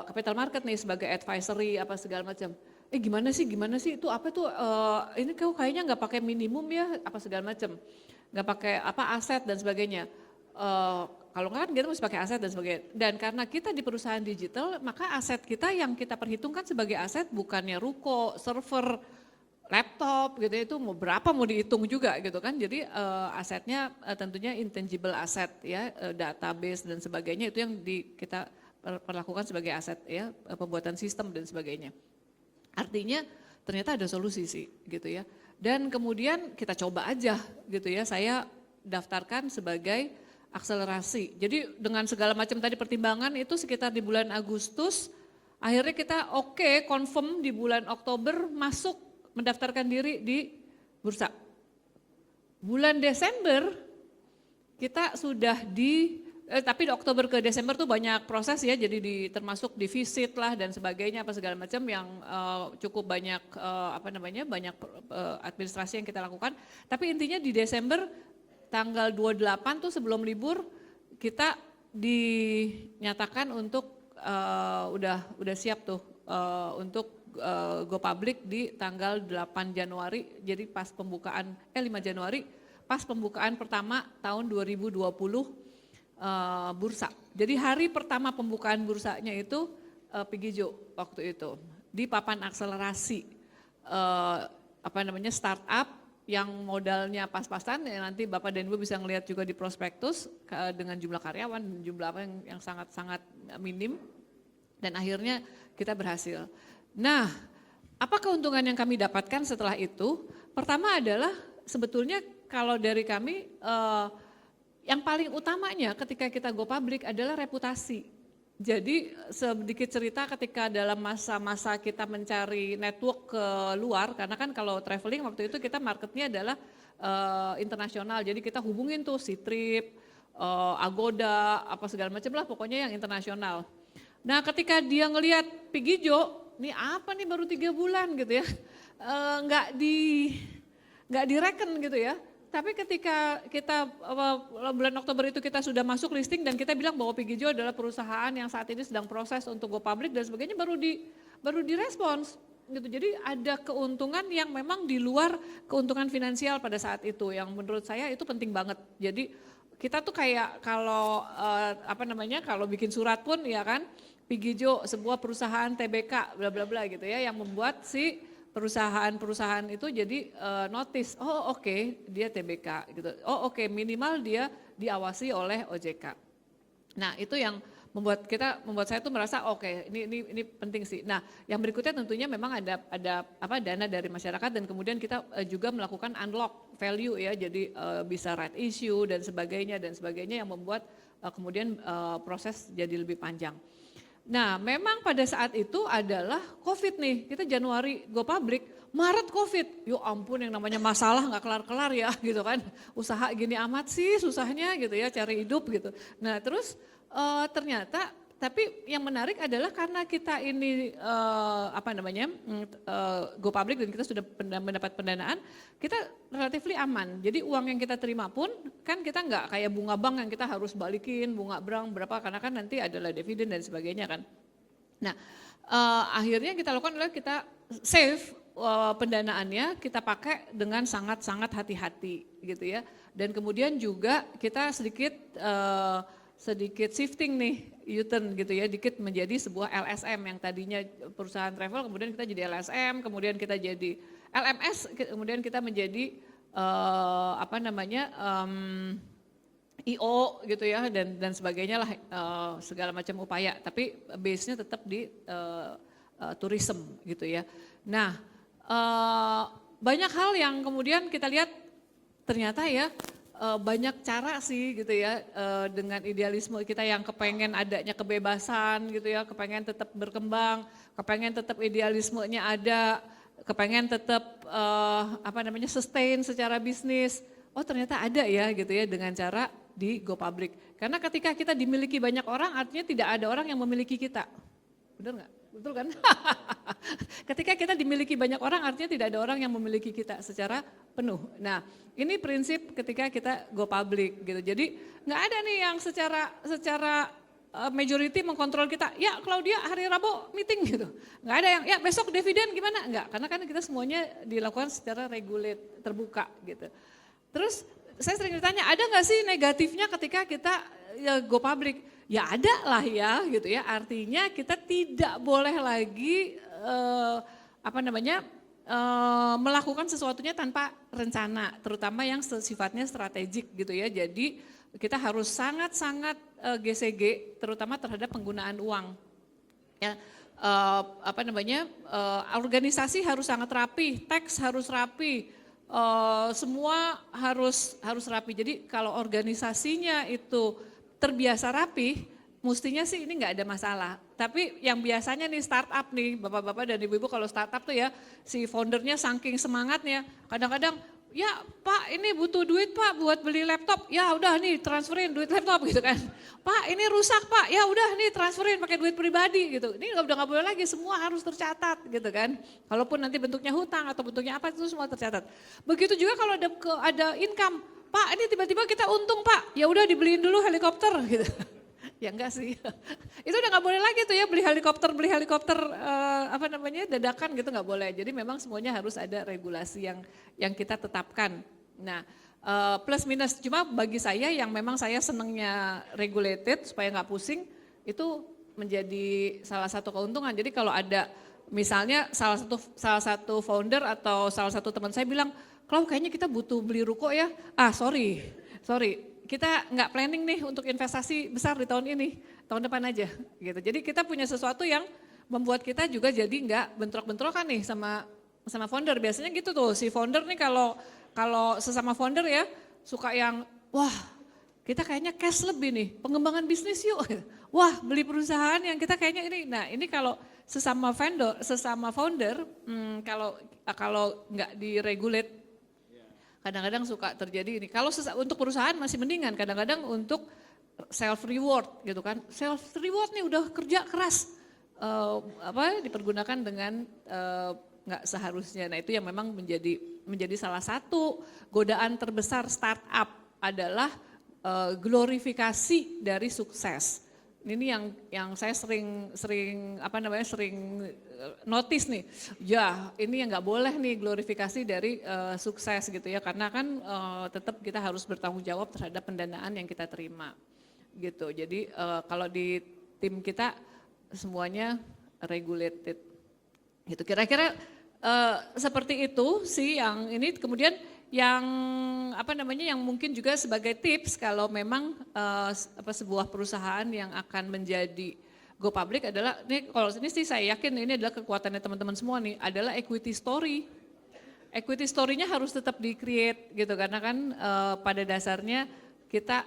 C: capital market nih sebagai advisory apa segala macam. Gimana sih itu apa tuh ini kayaknya nggak pakai minimum ya apa segala macam, nggak pakai aset dan sebagainya. Kalau nggak kan kita mesti pakai aset dan sebagainya. Dan karena kita di perusahaan digital maka aset kita yang kita perhitungkan sebagai aset bukannya ruko, server, laptop gitu itu mau berapa mau dihitung juga gitu kan. Jadi asetnya tentunya intangible asset ya, database dan sebagainya itu yang kita perlakukan sebagai aset ya, pembuatan sistem dan sebagainya. Artinya ternyata ada solusi sih gitu ya. Dan kemudian kita coba aja gitu ya, saya daftarkan sebagai akselerasi. Jadi dengan segala macam tadi pertimbangan itu sekitar di bulan Agustus, akhirnya kita confirm di bulan Oktober masuk mendaftarkan diri di bursa. Bulan Desember kita sudah tapi di Oktober ke Desember tuh banyak proses ya, jadi termasuk di visit lah dan sebagainya apa segala macam yang cukup banyak banyak administrasi yang kita lakukan. Tapi intinya di Desember tanggal 28 tuh sebelum libur kita dinyatakan untuk udah siap tuh untuk go public di tanggal 8 Januari. Jadi pas pembukaan 5 Januari pas pembukaan pertama tahun 2020 bursa. Jadi hari pertama pembukaan bursanya itu Pigijo waktu itu di papan akselerasi startup yang modalnya pas-pasan ya, nanti Bapak dan Ibu bisa ngelihat juga di prospektus dengan jumlah karyawan, jumlah apa yang sangat-sangat minim dan akhirnya kita berhasil. Nah, apa keuntungan yang kami dapatkan setelah itu? Pertama adalah sebetulnya kalau dari kami yang paling utamanya ketika kita go public adalah reputasi. Jadi sedikit cerita ketika dalam masa-masa kita mencari network ke luar, karena kan kalau traveling waktu itu kita marketnya adalah internasional, jadi kita hubungin tuh Ctrip, Agoda, apa segala macam lah pokoknya yang internasional. Nah ketika dia ngelihat Pigijo, nih apa nih baru 3 bulan gitu ya, nggak direken gitu ya. tapi ketika kita bulan Oktober itu kita sudah masuk listing dan kita bilang bahwa Pigejo adalah perusahaan yang saat ini sedang proses untuk go public dan sebagainya, baru direspons gitu. Jadi ada keuntungan yang memang di luar keuntungan finansial pada saat itu yang menurut saya itu penting banget. Jadi kita tuh kayak kalau kalau bikin surat pun ya kan, Pigejo sebuah perusahaan TBK bla bla bla gitu ya, yang membuat si perusahaan-perusahaan itu jadi notice, oh oke, dia TBK gitu, oh oke, minimal dia diawasi oleh OJK. Nah itu yang membuat saya tuh merasa oke, ini penting sih. Nah yang berikutnya tentunya memang ada dana dari masyarakat dan kemudian kita juga melakukan unlock value ya, jadi bisa right issue dan sebagainya yang membuat kemudian proses jadi lebih panjang. Nah memang pada saat itu adalah COVID nih, kita Januari go public, Maret COVID, yo ampun yang namanya masalah nggak kelar-kelar ya gitu kan, usaha gini amat sih susahnya gitu ya cari hidup gitu. Nah terus ternyata, tapi yang menarik adalah karena kita ini go public dan kita sudah mendapat pendanaan, kita relatif aman. Jadi uang yang kita terima pun kan kita nggak kayak bunga bank yang kita harus balikin bunga bank berapa karena kan nanti adalah dividen dan sebagainya kan. Nah akhirnya kita lakukan adalah kita save pendanaannya, kita pakai dengan sangat-sangat hati-hati gitu ya. Dan kemudian juga kita sedikit shifting nih, U-turn gitu ya, dikit menjadi sebuah LSM yang tadinya perusahaan travel, kemudian kita jadi LSM, kemudian kita jadi LMS, kemudian kita menjadi IO gitu ya dan sebagainya lah, segala macam upaya, tapi base-nya tetap di tourism gitu ya. Nah banyak hal yang kemudian kita lihat ternyata ya, banyak cara sih gitu ya, dengan idealisme kita yang kepengen adanya kebebasan gitu ya, kepengen tetap berkembang, kepengen tetap idealismenya ada, kepengen tetap sustain secara bisnis. Oh ternyata ada ya gitu ya dengan cara di go public. Karena ketika kita dimiliki banyak orang artinya tidak ada orang yang memiliki kita. Benar nggak? Betul kan? Ketika kita dimiliki banyak orang artinya tidak ada orang yang memiliki kita secara penuh. Nah ini prinsip ketika kita go public gitu. Jadi nggak ada nih yang secara majority mengkontrol kita. Ya Claudia hari Rabu meeting gitu. Nggak ada yang ya besok dividen gimana? Nggak, karena kan kita semuanya dilakukan secara regulate, terbuka gitu. Terus saya sering ditanya ada nggak sih negatifnya ketika kita go public? Ya ada lah ya gitu ya, artinya kita tidak boleh lagi melakukan sesuatunya tanpa rencana, terutama yang sifatnya strategik gitu ya. Jadi kita harus sangat-sangat GCG, terutama terhadap penggunaan uang. Ya, organisasi harus sangat rapi, teks harus rapi, semua harus rapi. Jadi kalau organisasinya itu terbiasa rapi, mestinya sih ini nggak ada masalah. Tapi yang biasanya nih startup nih, bapak-bapak dan ibu-ibu kalau startup tuh ya, si foundernya saking semangatnya, kadang-kadang ya Pak ini butuh duit Pak buat beli laptop, ya udah nih transferin duit laptop gitu kan. Pak ini rusak Pak, ya udah nih transferin pakai duit pribadi gitu. Ini udah nggak boleh lagi, semua harus tercatat gitu kan. Kalaupun nanti bentuknya hutang atau bentuknya apa itu semua tercatat. Begitu juga kalau ada income, Pak ini tiba-tiba kita untung Pak, ya udah dibeliin dulu helikopter gitu. Ya enggak sih, itu udah nggak boleh lagi tuh ya beli helikopter dadakan gitu nggak boleh. Jadi memang semuanya harus ada regulasi yang kita tetapkan. Nah plus minus, cuma bagi saya yang memang saya senengnya regulated supaya nggak pusing, itu menjadi salah satu keuntungan. Jadi kalau ada misalnya salah satu founder atau salah satu teman saya bilang, Klau kayaknya kita butuh beli ruko ya. Sorry. Kita nggak planning nih untuk investasi besar di tahun ini, tahun depan aja gitu. Jadi kita punya sesuatu yang membuat kita juga jadi nggak bentrok-bentrokan nih sama founder. Biasanya gitu tuh, si founder nih kalau sesama founder ya suka yang, wah kita kayaknya cash lebih nih, pengembangan bisnis yuk. Wah beli perusahaan yang kita kayaknya ini. Nah ini kalau sesama founder, kalau nggak diregulate, kadang-kadang suka terjadi ini. Kalau untuk perusahaan masih mendingan, kadang-kadang untuk self reward gitu kan. Self reward nih udah kerja keras, dipergunakan dengan nggak seharusnya. Nah itu yang memang menjadi salah satu godaan terbesar startup adalah glorifikasi dari sukses. Ini yang saya sering notice nih. Ya, ini yang nggak boleh nih glorifikasi dari sukses gitu ya, karena kan tetap kita harus bertanggung jawab terhadap pendanaan yang kita terima. Gitu. Jadi kalau di tim kita semuanya regulated. Gitu. Kira-kira seperti itu sih yang ini. Kemudian yang yang mungkin juga sebagai tips kalau memang sebuah perusahaan yang akan menjadi go public adalah, ini kalau ini sih saya yakin ini adalah kekuatannya teman-teman semua nih, adalah equity story. Equity story-nya harus tetap di-create gitu, karena kan pada dasarnya kita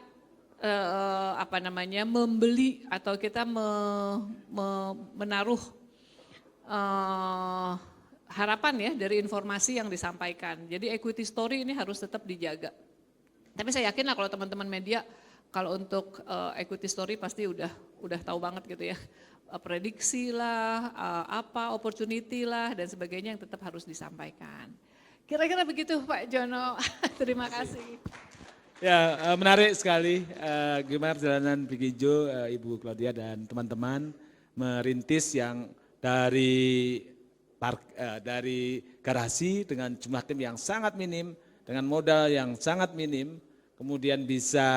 C: membeli atau kita menaruh harapan ya dari informasi yang disampaikan. Jadi equity story ini harus tetap dijaga. Tapi saya yakin lah kalau teman-teman media, kalau untuk equity story pasti udah tahu banget gitu ya. Prediksi lah, opportunity lah dan sebagainya yang tetap harus disampaikan. Kira-kira begitu Pak Jono. Terima kasih.
A: Ya, menarik sekali gimana perjalanan Pigijo, Ibu Claudia dan teman-teman merintis yang dari garasi dengan jumlah tim yang sangat minim, dengan modal yang sangat minim, kemudian bisa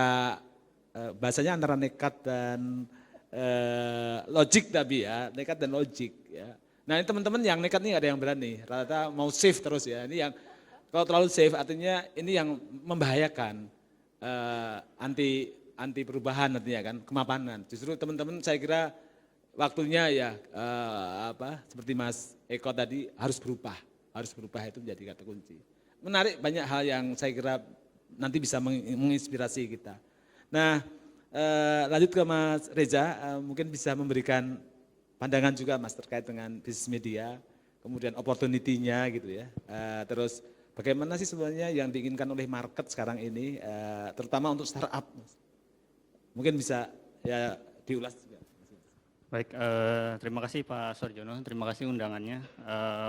A: bahasanya antara nekat dan logik tapi ya, nekat dan logik ya. Nah ini teman-teman yang nekat nih ada yang berani, rata-rata mau safe terus ya. Ini yang kalau terlalu safe artinya ini yang membahayakan, anti perubahan nantinya kan, kemapanan. Justru teman-teman saya kira waktunya ya seperti Mas Eko tadi harus berubah itu menjadi kata kunci. Menarik, banyak hal yang saya kira nanti bisa menginspirasi kita. Nah lanjut ke Mas Reza, mungkin bisa memberikan pandangan juga Mas terkait dengan bisnis media, kemudian opportunity-nya gitu ya. Terus bagaimana sih sebenarnya yang diinginkan oleh market sekarang ini, terutama untuk startup. Mungkin bisa ya diulas juga.
D: Baik, terima kasih Pak Sorjono, terima kasih undangannya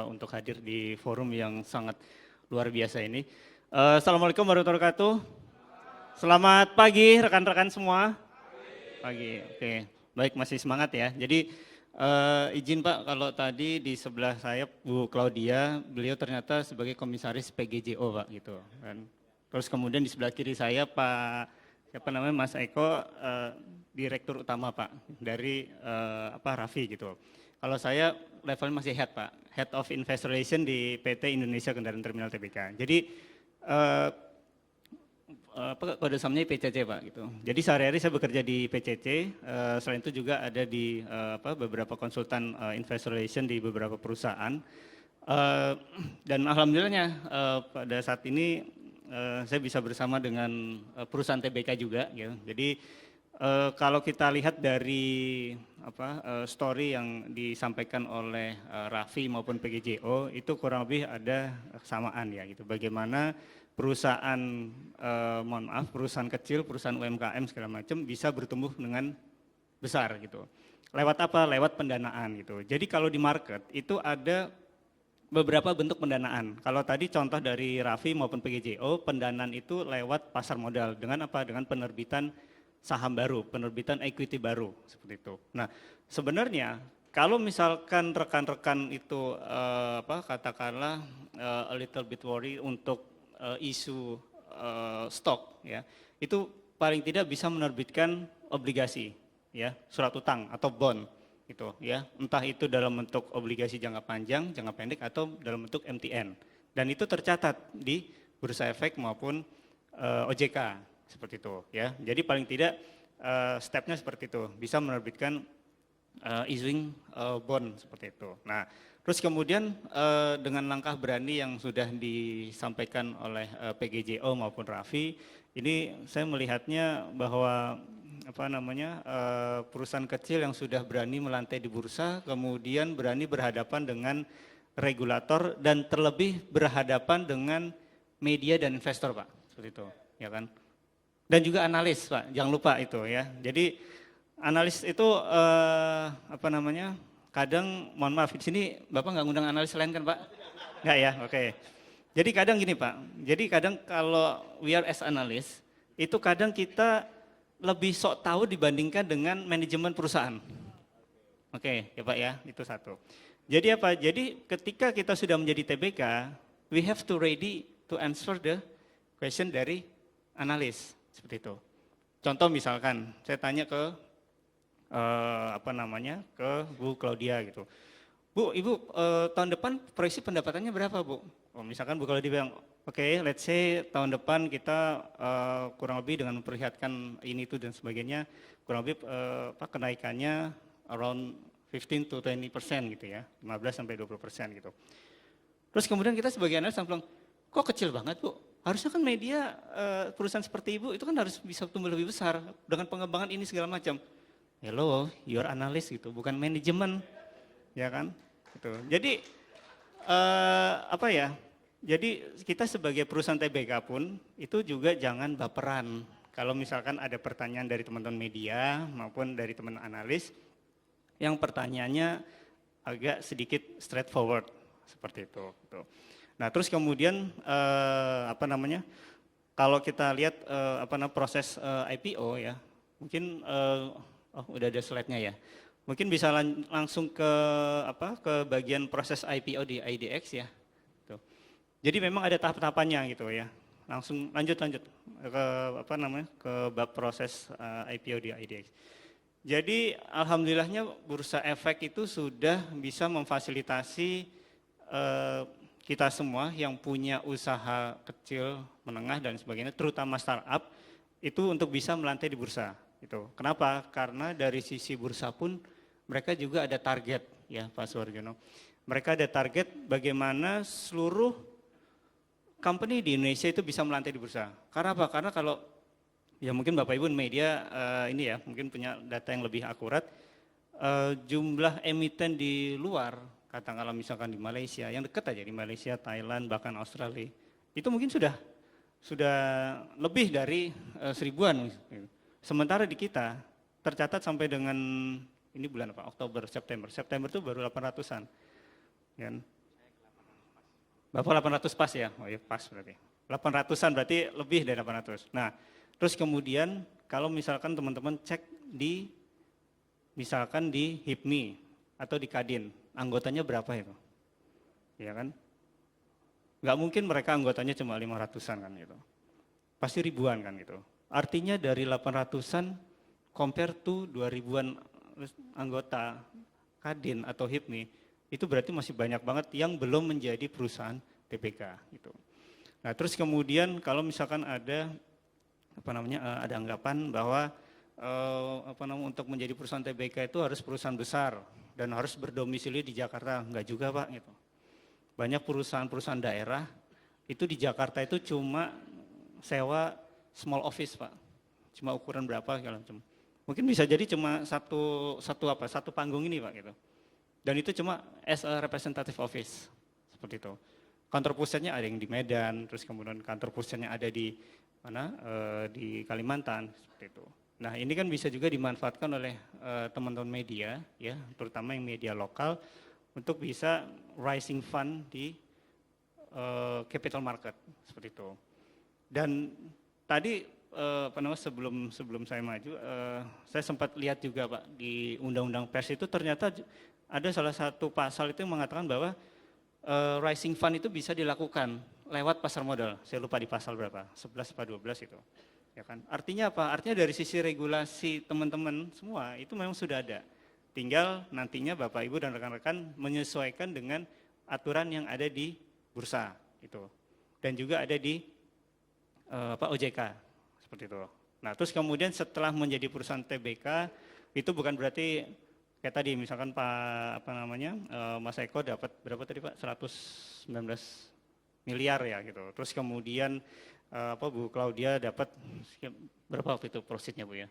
D: untuk hadir di forum yang sangat luar biasa ini. Assalamualaikum warahmatullahi wabarakatuh. Selamat pagi rekan-rekan semua. Pagi, oke. Baik, masih semangat ya. Jadi izin Pak, kalau tadi di sebelah saya Bu Claudia, beliau ternyata sebagai komisaris PGJO Pak gitu kan. Terus kemudian di sebelah kiri saya Mas Eko, Direktur Utama Pak dari Raffi gitu. Kalau saya levelnya masih head Pak, Head of Investor Relation di PT Indonesia Kendaraan Terminal Tbk. Jadi kode sahamnya PCC Pak gitu. Jadi sehari-hari saya bekerja di PCC, selain itu juga ada di beberapa konsultan investor relation di beberapa perusahaan. Dan alhamdulillahnya pada saat ini saya bisa bersama dengan perusahaan TBK juga gitu. Jadi kalau kita lihat dari story yang disampaikan oleh Raffi maupun PGJO itu kurang lebih ada kesamaan ya gitu. Bagaimana perusahaan perusahaan kecil, perusahaan UMKM segala macam bisa bertumbuh dengan besar gitu. Lewat apa? Lewat pendanaan gitu. Jadi kalau di market itu ada beberapa bentuk pendanaan. Kalau tadi contoh dari Raffi maupun PGJO, pendanaan itu lewat pasar modal dengan apa? Dengan penerbitan saham baru, penerbitan equity baru seperti itu. Nah, sebenarnya kalau misalkan rekan-rekan itu katakanlah a little bit worry untuk isu stok ya, itu paling tidak bisa menerbitkan obligasi ya, surat utang atau bond gitu ya, entah itu dalam bentuk obligasi jangka panjang, jangka pendek atau dalam bentuk MTN, dan itu tercatat di Bursa Efek maupun OJK seperti itu ya. Jadi paling tidak stepnya seperti itu, bisa menerbitkan issuing bond seperti itu. Nah, terus kemudian dengan langkah berani yang sudah disampaikan oleh PGJO maupun Raffi, ini saya melihatnya bahwa perusahaan kecil yang sudah berani melantai di bursa, kemudian berani berhadapan dengan regulator dan terlebih berhadapan dengan media dan investor Pak, seperti itu, ya kan? Dan juga analis Pak, jangan lupa itu ya. Jadi analis itu kadang mohon maaf di sini Bapak nggak ngundang analis lain kan Pak? Enggak ya, oke. Jadi kadang gini Pak, jadi kadang kalau we are as analyst, itu kadang kita lebih sok tahu dibandingkan dengan manajemen perusahaan. Oke ya Pak ya, itu satu. Jadi apa, jadi ketika kita sudah menjadi TBK, we have to ready to answer the question dari analis, seperti itu. Contoh misalkan, saya tanya ke ke Bu Claudia gitu. Bu, Ibu tahun depan proyeksi pendapatannya berapa Bu? Oh, misalkan Bu Claudia bilang, oke, let's say tahun depan kita kurang lebih dengan memperlihatkan ini itu dan sebagainya, kurang lebih kenaikannya around 15 to 20% gitu ya, 15 sampai 20% gitu. Terus kemudian kita sebagai analis bilang, kok kecil banget Bu? Harusnya kan media perusahaan seperti Ibu itu kan harus bisa tumbuh lebih besar dengan pengembangan ini segala macam. Hello, you are analyst gitu, bukan manajemen, ya kan? Gitu. Jadi Jadi kita sebagai perusahaan TBK pun itu juga jangan baperan. Kalau misalkan ada pertanyaan dari teman-teman media maupun dari teman analis, yang pertanyaannya agak sedikit straightforward seperti itu. Gitu. Nah terus kemudian kalau kita lihat proses IPO ya, mungkin udah ada slide-nya ya. Mungkin bisa langsung ke bagian proses IPO di IDX ya. Tuh. Jadi memang ada tahap-tahapannya gitu ya. Langsung lanjut ke bab proses IPO di IDX. Jadi alhamdulillahnya Bursa Efek itu sudah bisa memfasilitasi kita semua yang punya usaha kecil, menengah dan sebagainya, terutama startup itu untuk bisa melantai di bursa. Itu. Kenapa? Karena dari sisi bursa pun mereka juga ada target ya Pak Suwarjono. Mereka ada target bagaimana seluruh company di Indonesia itu bisa melantai di bursa. Karena apa? Karena kalau ya mungkin Bapak Ibu media mungkin punya data yang lebih akurat. Jumlah emiten di luar, katakanlah misalkan di Malaysia, yang dekat aja di Malaysia, Thailand, bahkan Australia, itu mungkin sudah lebih dari 1000-an. Sementara di kita tercatat sampai dengan ini bulan apa? Oktober, September. September itu baru 800-an. Kan? Bapak 800 pas ya? Oh ya pas berarti. 800-an berarti lebih dari 800. Nah, terus kemudian kalau misalkan teman-teman cek misalkan di HIPMI atau di Kadin, anggotanya berapa itu? Ya kan? Nggak mungkin mereka anggotanya cuma 500-an kan gitu. Pasti ribuan kan gitu. Artinya dari 800-an compare to 2000-an anggota Kadin atau HIPMI, itu berarti masih banyak banget yang belum menjadi perusahaan TBK gitu. Nah, terus kemudian kalau misalkan ada ada anggapan bahwa untuk menjadi perusahaan TBK itu harus perusahaan besar dan harus berdomisili di Jakarta, enggak juga Pak gitu. Banyak perusahaan-perusahaan daerah itu di Jakarta itu cuma sewa small office Pak, cuma ukuran berapa segala macam. Mungkin bisa jadi cuma satu panggung ini Pak gitu. Dan itu cuma as a representative office seperti itu. Kantor pusatnya ada yang di Medan, terus kemudian kantor pusatnya ada di di Kalimantan seperti itu. Nah ini kan bisa juga dimanfaatkan oleh teman-teman media ya, terutama yang media lokal untuk bisa raising fund di capital market seperti itu. Dan tadi sebelum saya maju, saya sempat lihat juga Pak di Undang-Undang Pers itu ternyata ada salah satu pasal itu yang mengatakan bahwa rising fund itu bisa dilakukan lewat pasar modal. Saya lupa di pasal berapa, 11 atau 12 itu. Ya kan? Artinya apa? Artinya dari sisi regulasi teman-teman semua itu memang sudah ada. Tinggal nantinya Bapak Ibu dan rekan-rekan menyesuaikan dengan aturan yang ada di bursa itu. Dan juga ada di OJK seperti itu. Nah, terus kemudian setelah menjadi perusahaan TBK itu bukan berarti kayak tadi misalkan Mas Eko dapat berapa tadi Pak? 119 miliar ya gitu. Terus kemudian Bu Claudia dapat berapa waktu itu profitnya Bu ya?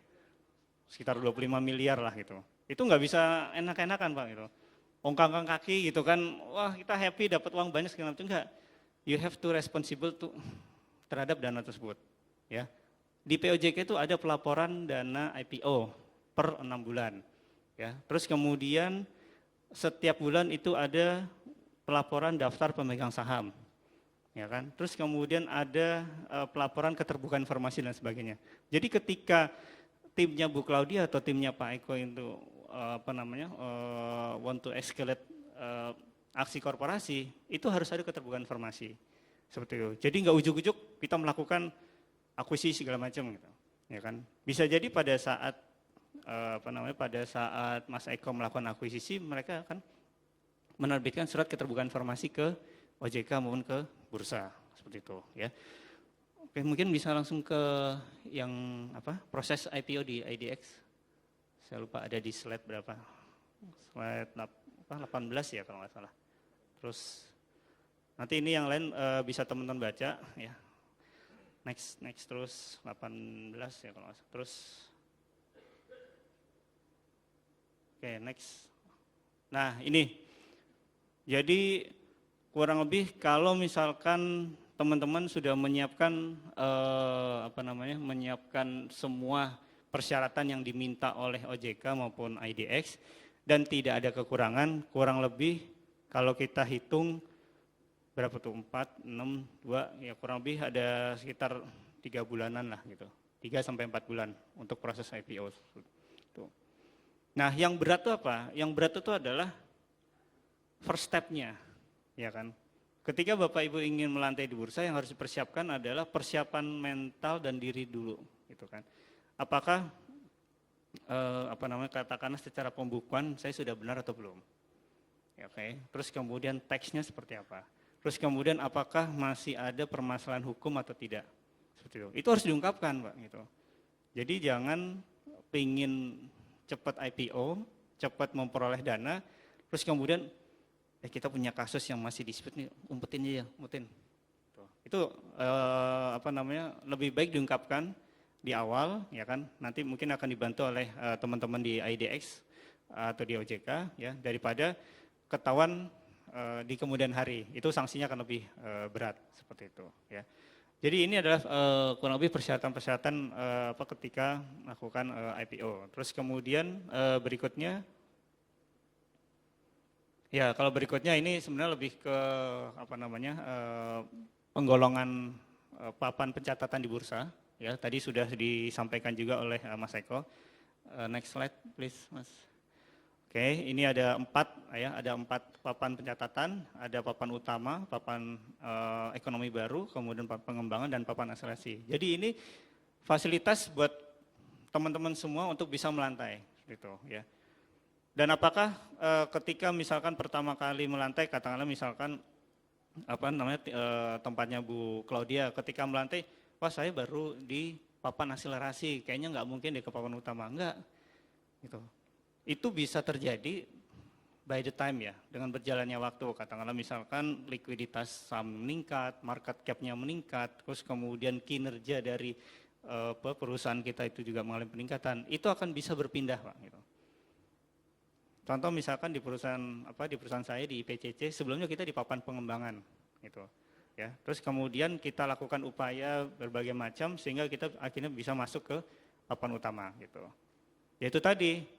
D: Sekitar 25 miliar lah gitu. Itu nggak bisa enak-enakan Pak gitu. Ongkang-ongkang kaki gitu kan, wah kita happy dapat uang banyak segala macam, enggak. You have to responsible terhadap dana tersebut ya. Di POJK itu ada pelaporan dana IPO per 6 bulan. Ya, terus kemudian setiap bulan itu ada pelaporan daftar pemegang saham, ya kan. Terus kemudian ada pelaporan keterbukaan informasi dan sebagainya. Jadi ketika timnya Bu Claudia atau timnya Pak Eko itu want to escalate aksi korporasi, itu harus ada keterbukaan informasi seperti itu. Jadi nggak ujuk-ujuk kita melakukan akuisisi segala macam gitu, ya kan. Bisa jadi pada saat pada saat Mas Eko melakukan akuisisi, mereka akan menerbitkan surat keterbukaan informasi ke OJK maupun ke bursa seperti itu, ya. Oke, mungkin bisa langsung ke yang proses IPO di IDX. Saya lupa ada di slide berapa? Slide 18 ya kalau nggak salah. Terus nanti ini yang lain bisa teman-teman baca ya. Next terus 18 ya kalau nggak salah. Terus oke, next. Nah, ini. Jadi kurang lebih kalau misalkan teman-teman sudah menyiapkan menyiapkan semua persyaratan yang diminta oleh OJK maupun IDX dan tidak ada kekurangan, kurang lebih kalau kita hitung berapa tuh 4, 6, 2 ya kurang lebih ada sekitar 3 bulanan lah gitu. 3 sampai 4 bulan untuk proses IPO. Tuh. Nah, yang berat itu apa? Yang berat itu adalah first step-nya, ya kan? Ketika Bapak Ibu ingin melantai di bursa, yang harus dipersiapkan adalah persiapan mental dan diri dulu, gitu kan? Apakah katakanlah secara pembukuan saya sudah benar atau belum? Ya, oke. Terus kemudian teksnya seperti apa? Terus kemudian apakah masih ada permasalahan hukum atau tidak? Seperti itu. Itu harus diungkapkan, Pak, gitu. Jadi jangan pingin cepat IPO, cepat memperoleh dana, terus kemudian kita punya kasus yang masih dispute nih, umpetin aja, umpetin. Itu lebih baik diungkapkan di awal, ya kan? Nanti mungkin akan dibantu oleh teman-teman di IDX atau di OJK, ya, daripada ketahuan di kemudian hari. Itu sanksinya akan lebih berat seperti itu, ya. Jadi ini adalah kurang lebih persyaratan-persyaratan ketika melakukan IPO. Terus kemudian berikutnya. Ya, kalau berikutnya ini sebenarnya lebih ke penggolongan papan pencatatan di bursa. Ya, tadi sudah disampaikan juga oleh Mas Eko. Next slide, please, Mas. Oke, ini ada 4 ya, ada 4 papan pencatatan, ada papan utama, papan ekonomi baru, kemudian papan pengembangan dan papan akselerasi. Jadi ini fasilitas buat teman-teman semua untuk bisa melantai, gitu ya. Dan apakah ketika misalkan pertama kali melantai, katakanlah misalkan tempatnya Bu Claudia, ketika melantai, wah saya baru di papan akselerasi, kayaknya nggak mungkin di ke papan utama, enggak. Gitu. Itu bisa terjadi by the time ya, dengan berjalannya waktu, katakanlah misalkan likuiditas saham meningkat, market cap-nya meningkat, terus kemudian kinerja dari perusahaan kita itu juga mengalami peningkatan, itu akan bisa berpindah, Pak. Gitu. Contoh misalkan di perusahaan saya di PCC, sebelumnya kita di papan pengembangan, gitu. Ya, terus kemudian kita lakukan upaya berbagai macam sehingga kita akhirnya bisa masuk ke papan utama, gitu. Yaitu tadi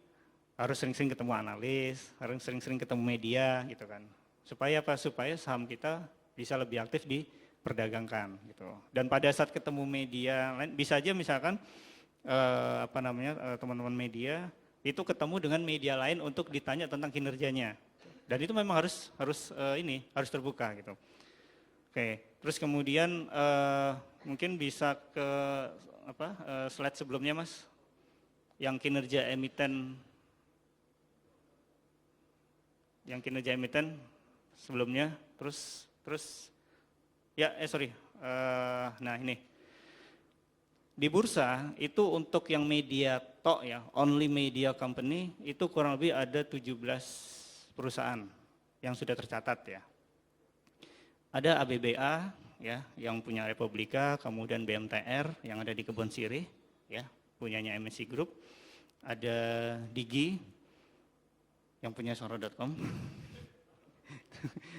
D: harus sering-sering ketemu analis, harus sering-sering ketemu media, gitu kan. Supaya apa? Supaya saham kita bisa lebih aktif diperdagangkan, gitu. Dan pada saat ketemu media lain, bisa aja misalkan teman-teman media itu ketemu dengan media lain untuk ditanya tentang kinerjanya. Dan itu memang harus terbuka, gitu. Oke, terus kemudian mungkin bisa ke slide sebelumnya, Mas, yang kinerja emiten sebelumnya, nah ini di bursa itu untuk yang media tok ya, only media company itu kurang lebih ada 17 perusahaan yang sudah tercatat ya. Ada ABBA ya yang punya Republika, kemudian BMTR yang ada di Kebon Sirih ya, punyanya MSC Group. Ada Digi yang punya Soro.com.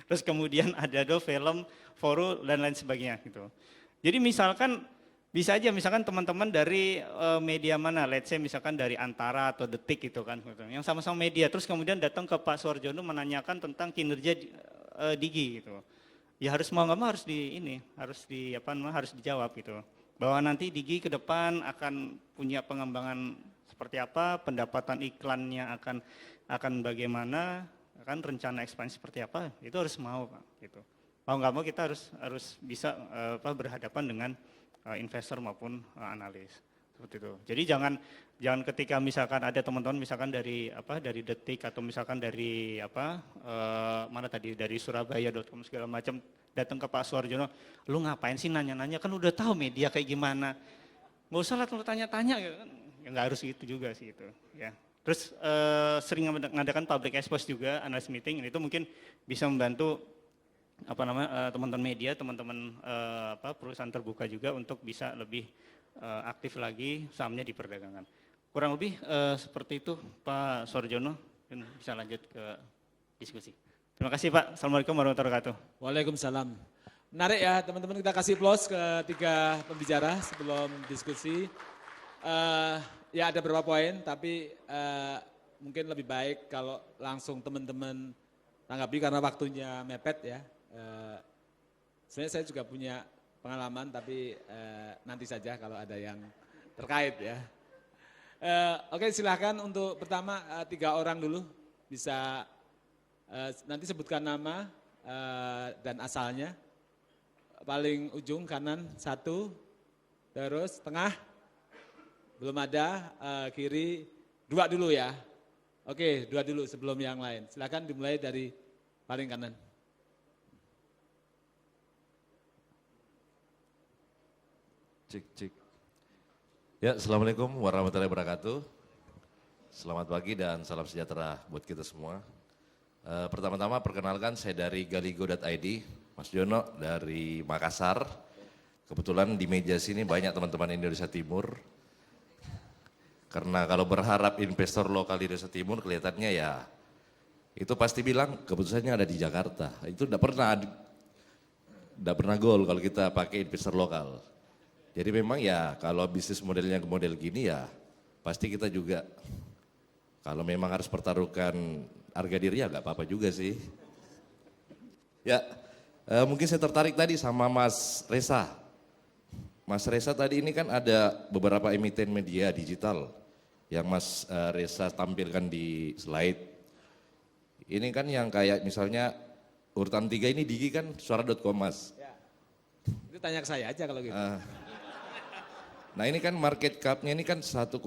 D: Terus kemudian ada Film, Foro dan lain sebagainya gitu. Jadi misalkan bisa aja misalkan teman-teman dari media mana, let's say misalkan dari Antara atau Detik gitu kan, yang sama-sama media, terus kemudian datang ke Pak Suarjono menanyakan tentang kinerja Digi gitu. Ya harus mau nggak mau harus harus dijawab gitu. Bahwa nanti Digi ke depan akan punya pengembangan seperti apa, pendapatan iklannya akan bagaimana, akan rencana ekspansi seperti apa, itu harus mau Pak gitu. Mau nggak mau kita harus bisa berhadapan dengan investor maupun analis seperti itu. Jadi jangan ketika misalkan ada teman-teman misalkan dari Detik atau misalkan dari mana tadi dari Surabaya.com segala macam datang ke Pak Suarjono, lu ngapain sih nanya-nanya, kan udah tahu media kayak gimana, nggak usah lah lu tanya-tanya gitu kan, ya nggak harus gitu juga sih itu ya. Terus sering mengadakan public expose juga, analyst meeting, itu mungkin bisa membantu teman-teman media, teman-teman perusahaan terbuka juga untuk bisa lebih aktif lagi sahamnya di perdagangan. Kurang lebih seperti itu Pak Suarjono, bisa lanjut ke diskusi. Terima kasih Pak. Assalamualaikum warahmatullahi wabarakatuh.
A: Waalaikumsalam. Menarik ya teman-teman, kita kasih applause ke 3 pembicara sebelum diskusi. Ya ada beberapa poin, tapi mungkin lebih baik kalau langsung teman-teman tanggapi karena waktunya mepet ya. Sebenarnya saya juga punya pengalaman, tapi nanti saja kalau ada yang terkait ya. Oke, silahkan untuk pertama 3 orang dulu bisa nanti sebutkan nama dan asalnya. Paling ujung kanan 1, terus tengah belum ada, kiri 2 dulu ya. Oke, 2 dulu sebelum yang lain. Silahkan dimulai dari paling kanan.
E: Cik. Ya, Assalamualaikum warahmatullahi wabarakatuh. Selamat pagi dan salam sejahtera buat kita semua. Pertama-tama perkenalkan, saya dari galigo.id, Mas Jono dari Makassar. Kebetulan di meja sini banyak teman-teman Indonesia Timur. Karena kalau berharap investor lokal di Indonesia Timur kelihatannya ya, itu pasti bilang keputusannya ada di Jakarta. Itu tidak pernah gol kalau kita pakai investor lokal. Jadi memang ya kalau bisnis modelnya model gini ya pasti kita juga kalau memang harus pertaruhkan harga diri ya nggak apa-apa juga sih. Ya mungkin saya tertarik tadi sama Mas Reza. Mas Reza tadi ini kan ada beberapa emiten media digital yang Mas Reza tampilkan di slide. Ini kan yang kayak misalnya urutan 3 ini Digi kan suara.com Mas.
A: Ya. Itu tanya ke saya aja kalau gitu.
E: Nah ini kan market cap-nya ini kan 1,6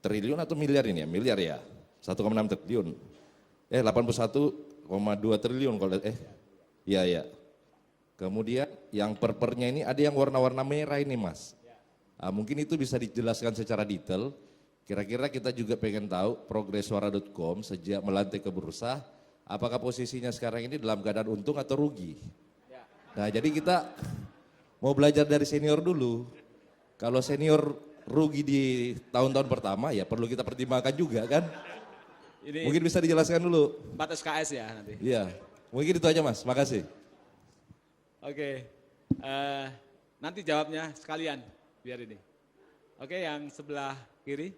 E: triliun atau miliar ini ya? Miliar ya? 1,6 triliun. 81,2 triliun kalau iya. Kemudian yang pernya ini ada yang warna-warna merah ini Mas. Mungkin itu bisa dijelaskan secara detail. Kira-kira kita juga pengen tahu progres suara.com sejak melantai ke bursa, apakah posisinya sekarang ini dalam keadaan untung atau rugi? Nah jadi kita mau belajar dari senior dulu. Kalau senior rugi di tahun-tahun pertama ya perlu kita pertimbangkan juga kan.
A: Ini
E: mungkin bisa dijelaskan dulu.
A: 4 SKS ya nanti.
E: Iya, mungkin itu aja Mas, makasih.
A: Oke, nanti jawabnya sekalian biar ini. Oke, yang sebelah kiri.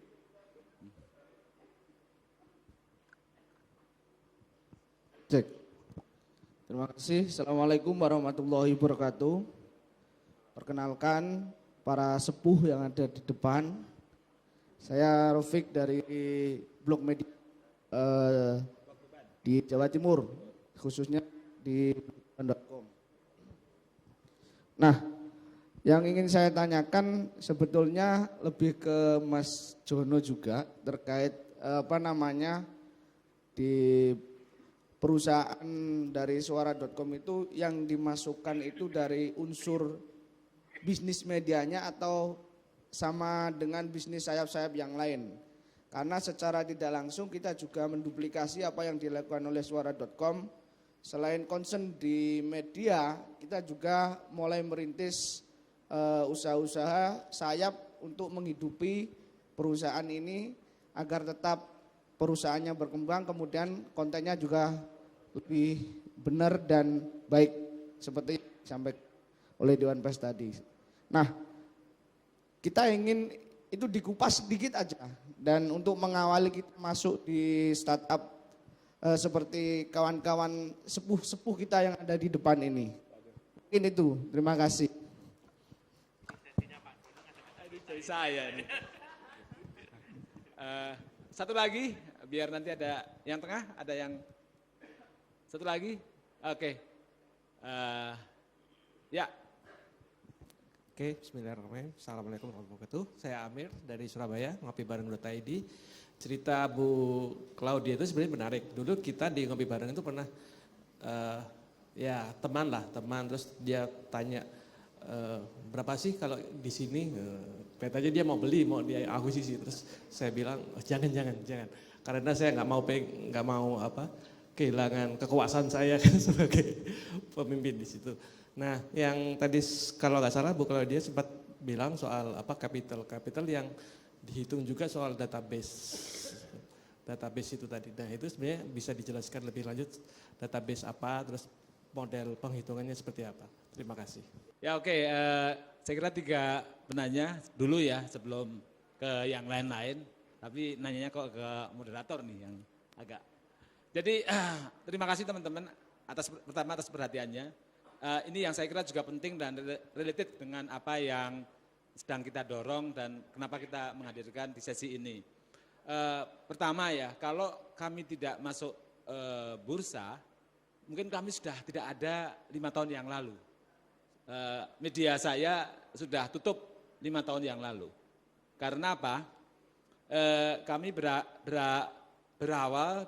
F: Cek. Terima kasih. Assalamualaikum warahmatullahi wabarakatuh. Perkenalkan para sepuh yang ada di depan. Saya Rofik dari Blog Media di Jawa Timur, khususnya di .com. Nah, yang ingin saya tanyakan sebetulnya lebih ke Mas Jono juga terkait di perusahaan dari suara.com itu yang dimasukkan itu dari unsur bisnis medianya atau sama dengan bisnis sayap-sayap yang lain. Karena secara tidak langsung kita juga menduplikasi apa yang dilakukan oleh suara.com. Selain concern di media, kita juga mulai merintis usaha-usaha sayap untuk menghidupi perusahaan ini agar tetap perusahaannya berkembang, kemudian kontennya juga lebih benar dan baik seperti disampaikan oleh Dewan Pers tadi. Nah, kita ingin itu dikupas sedikit aja dan untuk mengawali kita masuk di startup seperti kawan-kawan sepuh-sepuh kita yang ada di depan ini. Mungkin itu, terima kasih.
A: Dari saya ini. Satu lagi, biar nanti ada yang tengah, ada yang satu lagi. Oke. Ya.
G: Oke, bismillahirrahmanirrahim. Assalamualaikum warahmatullahi wabarakatuh. Saya Amir dari Surabaya, ngopi bareng.id. Cerita Bu Claudia itu sebenarnya menarik. Dulu kita di ngopi bareng itu pernah, ya teman, terus dia tanya, berapa sih kalau di sini, katanya dia mau beli, mau dia akuisisi. Terus saya bilang, oh, jangan, karena saya nggak mau kehilangan kekuasaan saya kan sebagai pemimpin di situ. Nah, yang tadi kalau nggak salah Bu Claudia sempat bilang soal capital yang dihitung juga soal database itu tadi. Nah, itu sebenarnya bisa dijelaskan lebih lanjut database apa, terus model penghitungannya seperti apa. Terima kasih.
A: Ya oke, saya kira 3 penanya dulu ya sebelum ke yang lain-lain. Tapi nanyanya kok ke moderator nih yang agak. Jadi terima kasih teman-teman pertama atas perhatiannya. Ini yang saya kira juga penting dan related dengan apa yang sedang kita dorong dan kenapa kita menghadirkan di sesi ini. Pertama ya, kalau kami tidak masuk bursa, mungkin kami sudah tidak ada 5 tahun yang lalu. Media saya sudah tutup 5 tahun yang lalu. Karena apa? Kami berawal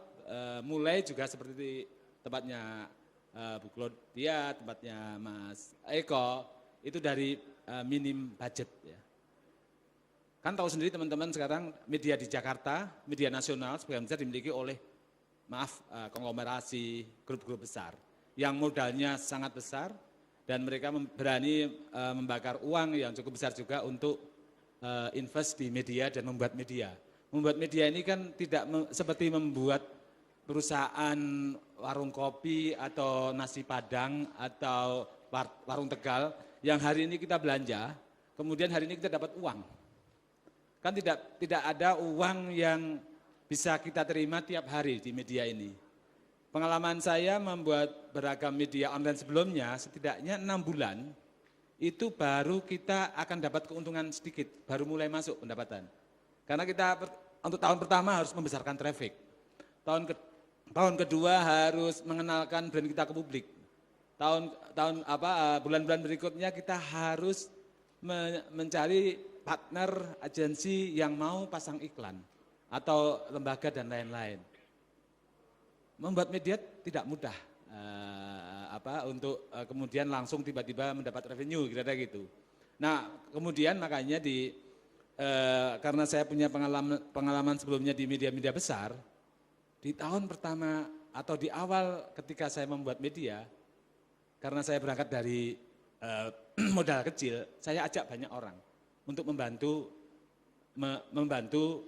A: mulai juga seperti tempatnya Bu Claudia, tempatnya Mas Eko, itu dari minim budget ya. Kan tahu sendiri teman-teman sekarang media di Jakarta, media nasional sebagian besar dimiliki oleh konglomerasi grup-grup besar yang modalnya sangat besar dan mereka berani membakar uang yang cukup besar juga untuk invest di media dan membuat media. Membuat media ini kan tidak seperti membuat perusahaan warung kopi atau nasi padang atau warung Tegal yang hari ini kita belanja, kemudian hari ini kita dapat uang. Kan tidak ada uang yang bisa kita terima tiap hari di media ini. Pengalaman saya membuat beragam media online sebelumnya, setidaknya 6 bulan, itu baru kita akan dapat keuntungan sedikit, baru mulai masuk pendapatan. Karena kita untuk tahun pertama harus membesarkan traffic. Tahun kedua harus mengenalkan brand kita ke publik. Bulan-bulan berikutnya kita harus mencari partner agensi yang mau pasang iklan atau lembaga dan lain-lain. Membuat media tidak mudah untuk kemudian langsung tiba-tiba mendapat revenue kira-kira gitu. Nah, kemudian makanya karena saya punya pengalaman sebelumnya di media-media besar, di tahun pertama atau di awal ketika saya membuat media, karena saya berangkat dari modal kecil, saya ajak banyak orang untuk membantu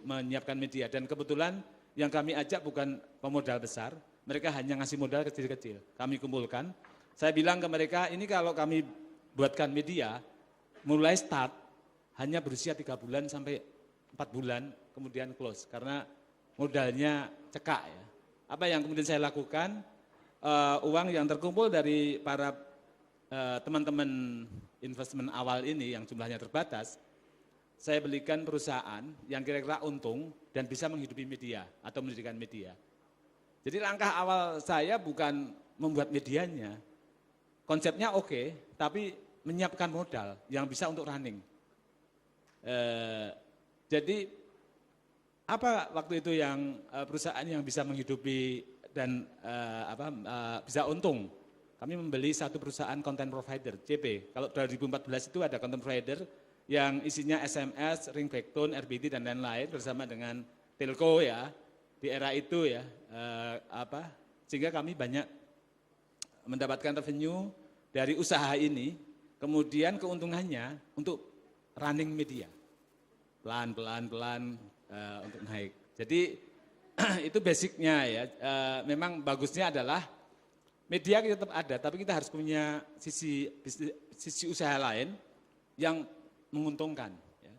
A: menyiapkan media. Dan kebetulan yang kami ajak bukan pemodal besar, mereka hanya ngasih modal kecil-kecil. Kami kumpulkan, saya bilang ke mereka, ini kalau kami buatkan media, mulai start hanya berusia 3 bulan sampai 4 bulan, kemudian close. Karena modalnya cekak ya. Apa yang kemudian saya lakukan, uang yang terkumpul dari para teman-teman investment awal ini yang jumlahnya terbatas, saya belikan perusahaan yang kira-kira untung dan bisa menghidupi media atau mendirikan media. Jadi langkah awal saya bukan membuat medianya, konsepnya oke, tapi menyiapkan modal yang bisa untuk running. Jadi apa waktu itu yang perusahaan yang bisa menghidupi dan bisa untung? Kami membeli satu perusahaan content provider, CP. Kalau 2014 itu ada content provider yang isinya SMS, ringback tone, RBT dan lain-lain bersama dengan telco ya di era itu ya. Sehingga kami banyak mendapatkan revenue dari usaha ini. Kemudian keuntungannya untuk running media, pelan-pelan untuk naik. Jadi itu basicnya ya. Memang bagusnya adalah media kita tetap ada, tapi kita harus punya sisi usaha lain yang menguntungkan. Ya.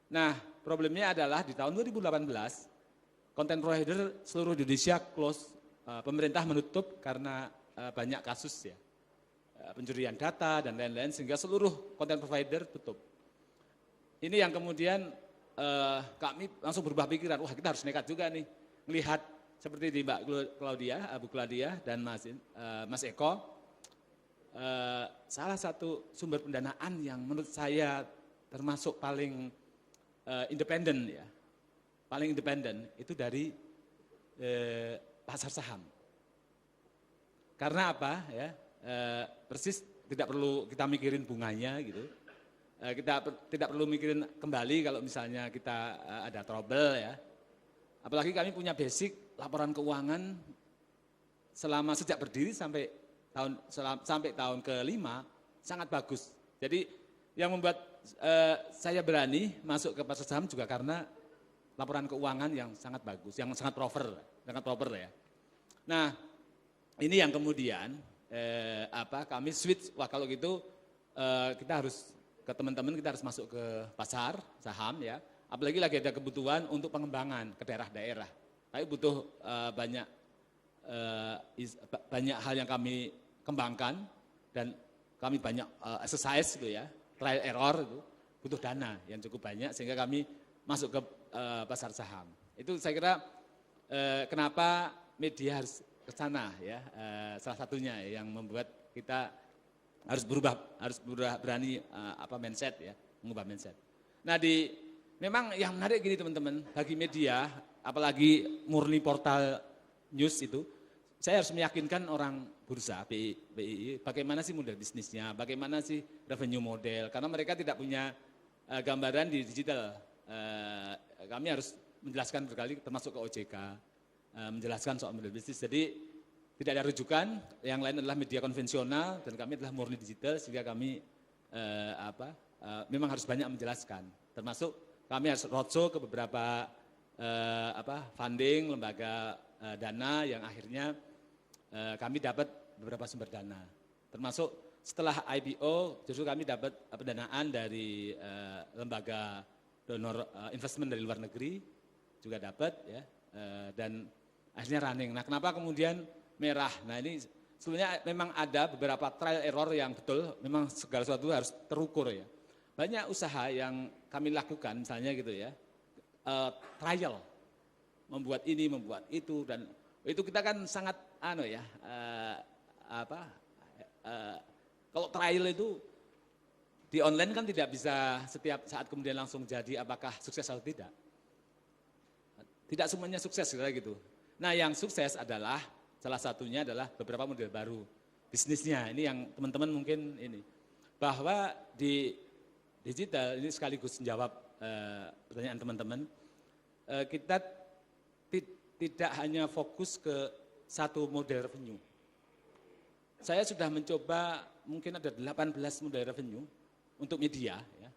A: Nah, problemnya adalah di tahun 2018 content provider seluruh Indonesia close pemerintah menutup karena banyak kasus ya, pencurian data dan lain-lain sehingga seluruh content provider tutup. Ini yang kemudian kami langsung berubah pikiran, wah kita harus nekat juga nih melihat seperti di Mbak Claudia, Bu Claudia dan Mas Eko, salah satu sumber pendanaan yang menurut saya termasuk paling independen ya, paling independen itu dari pasar saham. Karena apa ya? Persis tidak perlu kita mikirin bunganya gitu. Kita tidak perlu mikirin kembali kalau misalnya kita ada trouble ya. Apalagi kami punya basic laporan keuangan selama sejak berdiri sampai tahun ke-5 sangat bagus. Jadi yang membuat saya berani masuk ke pasar saham juga karena laporan keuangan yang sangat bagus, yang sangat proper ya. Nah, ini yang kemudian kami switch, wah kalau gitu kita harus ke teman-teman, kita harus masuk ke pasar saham ya. Apalagi lagi ada kebutuhan untuk pengembangan ke daerah-daerah. Tapi butuh banyak hal yang kami kembangkan dan kami banyak exercise gitu ya, trial error itu butuh dana yang cukup banyak sehingga kami masuk ke pasar saham. Itu saya kira kenapa media harus ke sana ya, salah satunya yang membuat kita harus berani mindset ya, mengubah mindset. Nah memang yang menarik gini teman-teman, bagi media apalagi murni portal news itu, saya harus meyakinkan orang bursa BI bagaimana sih model bisnisnya, bagaimana sih revenue model, karena mereka tidak punya gambaran di digital. Kami harus menjelaskan berkali termasuk ke OJK, menjelaskan soal model bisnis. Jadi tidak ada rujukan, yang lain adalah media konvensional dan kami adalah murni digital sehingga kami memang harus banyak menjelaskan. Termasuk kami harus roadshow ke beberapa funding, lembaga dana yang akhirnya kami dapat beberapa sumber dana. Termasuk setelah IPO justru kami dapat pendanaan dari lembaga donor investment dari luar negeri juga dapat ya, dan akhirnya running. Nah, kenapa kemudian merah? Nah, ini sebenarnya memang ada beberapa trial error yang betul, memang segala sesuatu harus terukur ya. Banyak usaha yang kami lakukan misalnya gitu ya, trial, membuat ini, membuat itu, dan itu kita kan sangat kalau trial itu di online kan tidak bisa setiap saat kemudian langsung jadi apakah sukses atau tidak. Tidak semuanya sukses gitu. Nah, yang sukses adalah salah satunya adalah beberapa model baru bisnisnya. Ini yang teman-teman mungkin ini bahwa di digital ini sekaligus menjawab pertanyaan teman-teman. Kita tidak hanya fokus ke satu model revenue. Saya sudah mencoba mungkin ada 18 model revenue untuk media, ya,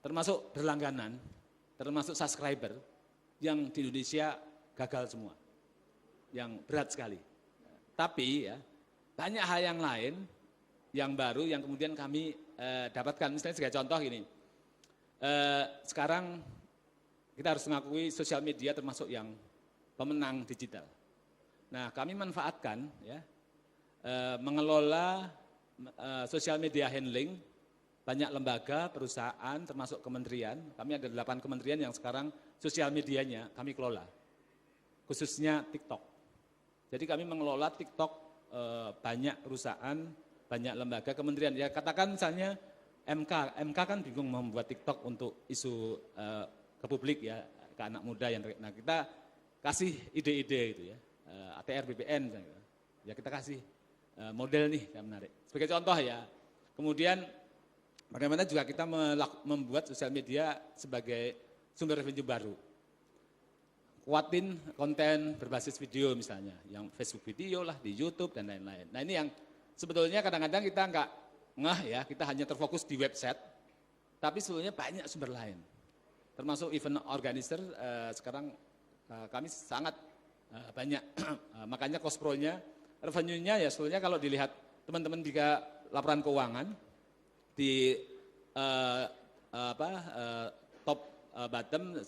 A: termasuk berlangganan, termasuk subscriber, yang di Indonesia gagal semua, yang berat sekali. Tapi ya banyak hal yang lain, yang baru, yang kemudian kami dapatkan. Misalnya sebagai contoh gini, sekarang kita harus mengakui sosial media termasuk yang pemenang digital. Nah, kami manfaatkan ya, mengelola sosial media handling, banyak lembaga, perusahaan, termasuk kementerian. Kami ada 8 kementerian yang sekarang sosial medianya kami kelola, khususnya TikTok. Jadi kami mengelola TikTok banyak perusahaan, banyak lembaga, kementerian. Ya katakan misalnya MK kan bingung membuat TikTok untuk isu ke publik ya, ke anak muda yang. Nah, kita kasih ide-ide gitu ya, ATR BPN misalnya. Ya kita kasih model nih yang menarik. Sebagai contoh ya. Kemudian bagaimana juga kita membuat sosial media sebagai sumber revenue baru. Kuatin konten berbasis video misalnya, yang Facebook video lah, di YouTube dan lain-lain. Nah, ini yang sebetulnya kadang-kadang kita enggak ngeh ya, kita hanya terfokus di website, tapi sebetulnya banyak sumber lain. Termasuk event organizer, sekarang kami sangat banyak, makanya cost pro-nya, revenue-nya ya sebetulnya kalau dilihat teman-teman jika laporan keuangan, di top bottom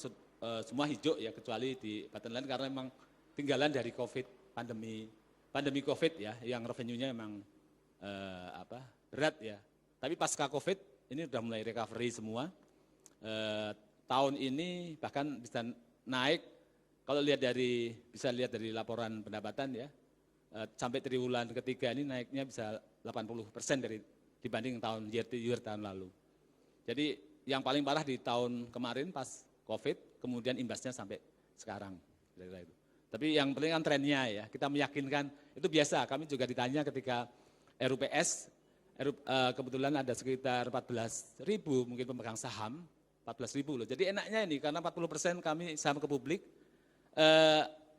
A: semua hijau ya, kecuali di bottom line karena memang tinggalan dari COVID pandemi COVID ya, yang revenue-nya memang berat ya. Tapi pasca COVID ini sudah mulai recovery semua. Tahun ini bahkan bisa naik, kalau bisa lihat dari laporan pendapatan ya, sampai triwulan ketiga ini naiknya bisa 80% dibanding tahun year tahun lalu. Jadi yang paling parah di tahun kemarin pas COVID, kemudian imbasnya sampai sekarang. Kira-kira itu. Tapi yang penting kan trennya ya, kita meyakinkan, itu biasa, kami juga ditanya ketika RUPS, kebetulan ada sekitar 14.000 mungkin pemegang saham, 14.000 loh. Jadi enaknya ini, karena 40% kami saham ke publik,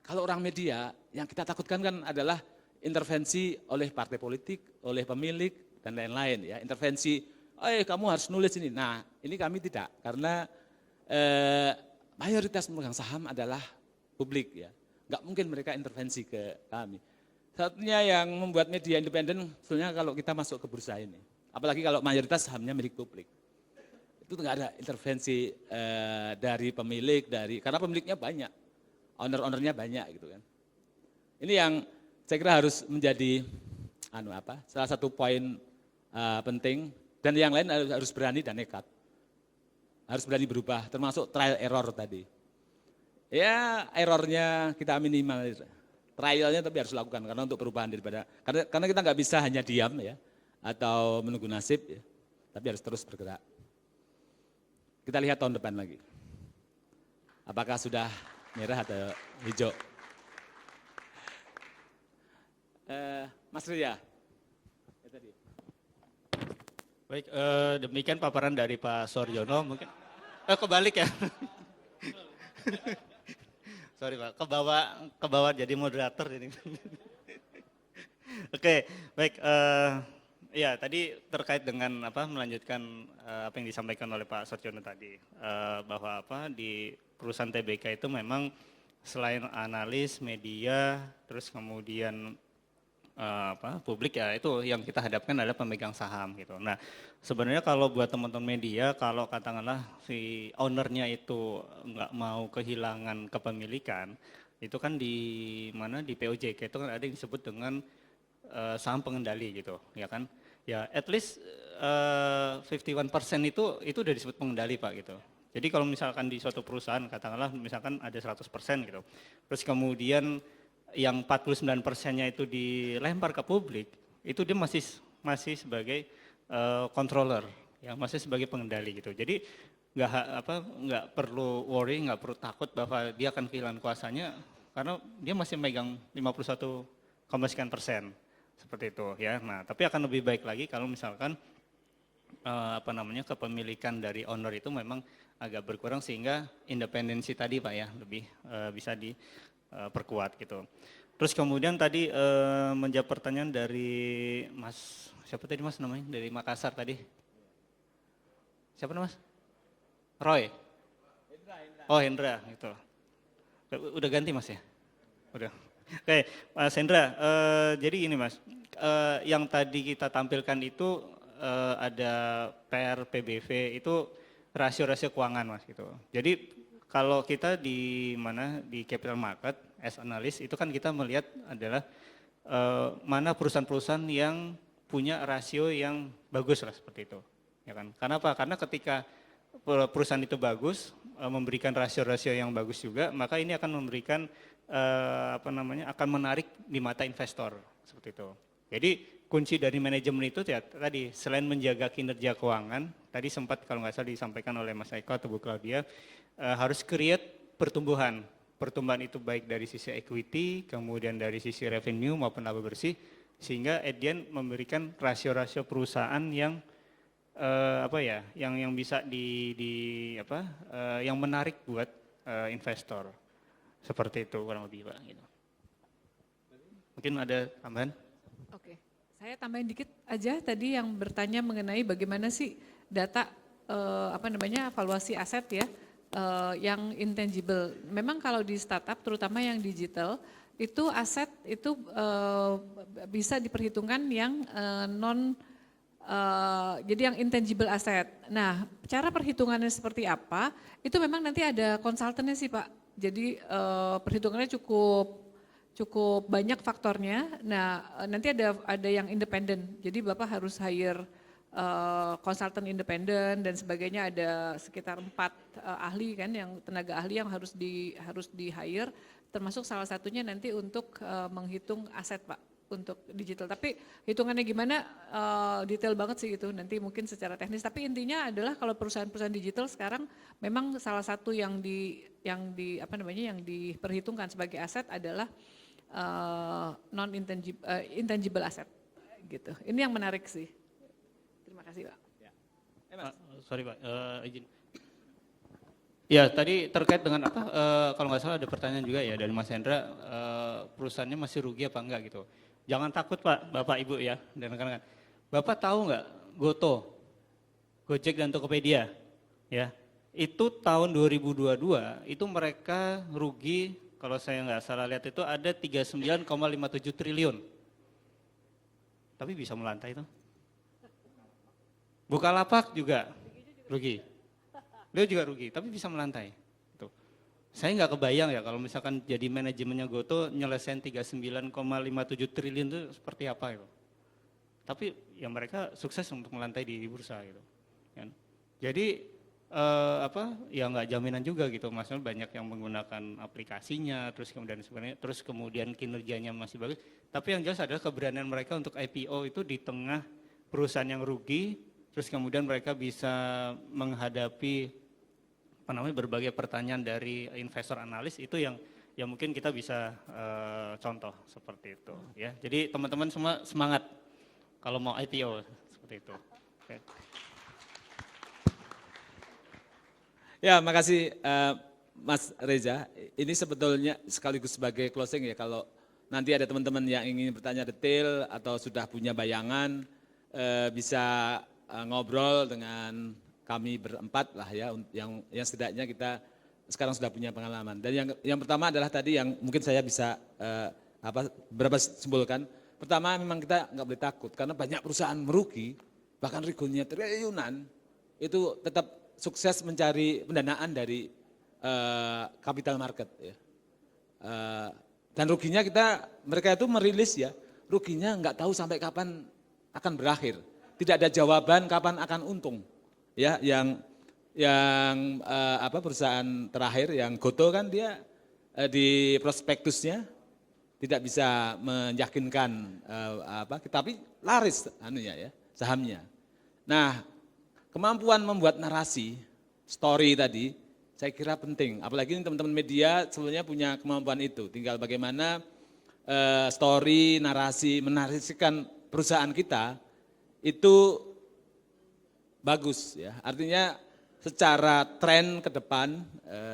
A: kalau orang media, yang kita takutkan kan adalah intervensi oleh partai politik, oleh pemilik, dan lain-lain ya. Intervensi, kamu harus nulis ini. Nah, ini kami tidak, karena mayoritas pemegang saham adalah publik ya. Nggak mungkin mereka intervensi ke kami. Satunya yang membuat media independen, sebenarnya kalau kita masuk ke bursa ini. Apalagi kalau mayoritas sahamnya milik publik. Itu nggak ada intervensi dari pemilik, karena pemiliknya banyak. Owner-ownernya banyak gitu kan. Ini yang saya kira harus menjadi salah satu poin penting, dan yang lain harus berani dan nekat. Harus berani berubah, termasuk trial error tadi. Ya errornya kita minimal, trialnya tapi harus lakukan karena untuk perubahan karena kita nggak bisa hanya diam ya atau menunggu nasib ya, tapi harus terus bergerak. Kita lihat tahun depan lagi. Apakah sudah merah atau hijau? Mas Ria.
D: Baik, demikian paparan dari Pak Sorjono. Mungkin kebalik ya. Sorry Pak, kebawa jadi moderator jadi. Oke, baik. Ya tadi terkait dengan melanjutkan apa yang disampaikan oleh Pak Sorjono tadi, bahwa di perusahaan TBK itu memang selain analis, media, terus kemudian publik ya, itu yang kita hadapkan adalah pemegang saham gitu. Nah sebenarnya kalau buat teman-teman media, kalau katakanlah si ownernya itu nggak mau kehilangan kepemilikan, itu kan di POJK itu kan ada yang disebut dengan saham pengendali gitu, ya kan? Ya at least 51% itu udah disebut pengendali Pak gitu. Jadi kalau misalkan di suatu perusahaan katakanlah misalkan ada 100% gitu, terus kemudian yang 49%-nya itu dilempar ke publik, itu dia masih sebagai controller, ya masih sebagai pengendali gitu. Jadi nggak perlu worry, nggak perlu takut bahwa dia akan kehilangan kuasanya, karena dia masih megang 51,sekian% seperti itu ya. Nah tapi akan lebih baik lagi kalau misalkan kepemilikan dari owner itu memang agak berkurang sehingga independensi tadi Pak ya lebih bisa diperkuat gitu. Terus kemudian tadi menjawab pertanyaan dari Mas, siapa tadi Mas namanya, dari Makassar tadi? Siapa Mas? Roy? Oh Hendra gitu. Udah ganti Mas ya? Udah. Oke Mas Hendra, jadi ini Mas, yang tadi kita tampilkan itu ada PR, PBV, itu rasio-rasio keuangan Mas gitu. Jadi kalau kita di capital market as analyst itu kan kita melihat adalah mana perusahaan-perusahaan yang punya rasio yang bagus lah seperti itu, ya kan? Karena apa? Karena ketika perusahaan itu bagus, memberikan rasio-rasio yang bagus juga, maka ini akan memberikan akan menarik di mata investor seperti itu. Jadi kunci dari manajemen itu ya tadi selain menjaga kinerja keuangan, tadi sempat kalau nggak salah disampaikan oleh Mas Eko atau Bu Claudia, harus create pertumbuhan. Pertumbuhan itu baik dari sisi equity, kemudian dari sisi revenue maupun laba bersih, sehingga at the end memberikan rasio-rasio perusahaan yang yang bisa yang menarik buat investor. Seperti itu kurang lebih Pak. Gitu. Mungkin ada tambahan?
C: Oke, saya tambahin dikit aja tadi yang bertanya mengenai bagaimana sih data valuasi aset ya yang intangible. Memang kalau di startup terutama yang digital itu aset itu bisa diperhitungkan yang jadi yang intangible asset. Nah, cara perhitungannya seperti apa? Itu memang nanti ada konsultannya sih Pak. Jadi perhitungannya cukup banyak faktornya. Nah, nanti ada yang independen. Jadi Bapak harus hire konsultan independen dan sebagainya, ada sekitar 4 ahli kan, yang tenaga ahli yang harus di hire, termasuk salah satunya nanti untuk menghitung aset Pak untuk digital. Tapi hitungannya gimana detail banget sih itu, nanti mungkin secara teknis. Tapi intinya adalah kalau perusahaan-perusahaan digital sekarang memang salah satu yang diperhitungkan sebagai aset adalah intangible asset gitu. Ini yang menarik sih. Terima kasih Pak.
D: Sorry Pak, izin. Ya tadi terkait dengan apa, kalau nggak salah ada pertanyaan juga ya dari Mas Hendra, perusahaannya masih rugi apa enggak gitu. Jangan takut Pak, Bapak Ibu ya, dan rekan-rekan. Bapak tahu nggak Goto, Gojek dan Tokopedia, ya itu tahun 2022 itu mereka rugi, kalau saya nggak salah lihat itu ada 39,57 triliun. Tapi bisa melantai itu. Bukalapak juga rugi. Dia juga rugi, tapi bisa melantai. Tuh. Saya nggak kebayang ya kalau misalkan jadi manajemennya Goto nyelesain 39,57 triliun itu seperti apa itu. Tapi ya mereka sukses untuk melantai di bursa gitu. Kan. Jadi ya nggak jaminan juga gitu, maksudnya banyak yang menggunakan aplikasinya, terus kemudian sebenarnya, terus kemudian kinerjanya masih bagus. Tapi yang jelas adalah keberanian mereka untuk IPO itu di tengah perusahaan yang rugi. Terus kemudian mereka bisa menghadapi berbagai pertanyaan dari investor analis, itu yang mungkin kita bisa contoh seperti itu ya. Jadi teman-teman semua semangat kalau mau IPO seperti itu. Okay.
A: Ya, makasih Mas Reza. Ini sebetulnya sekaligus sebagai closing ya, kalau nanti ada teman-teman yang ingin bertanya detail atau sudah punya bayangan, bisa ngobrol dengan kami berempat lah ya, yang setidaknya kita sekarang sudah punya pengalaman. Dan yang pertama adalah tadi yang mungkin saya bisa beberapa simpulkan. Pertama, memang kita nggak boleh takut karena banyak perusahaan merugi, bahkan ruginya triliunan, itu tetap sukses mencari pendanaan dari capital market ya. Dan ruginya mereka itu merilis ya, ruginya nggak tahu sampai kapan akan berakhir. Tidak ada jawaban kapan akan untung. Ya, yang perusahaan terakhir yang Goto kan dia di prospektusnya tidak bisa meyakinkan tapi laris sahamnya. Nah, kemampuan membuat narasi, story tadi saya kira penting. Apalagi ini teman-teman media sebetulnya punya kemampuan itu. Tinggal bagaimana story, narasi, menarasikan perusahaan kita itu bagus ya. Artinya secara tren ke depan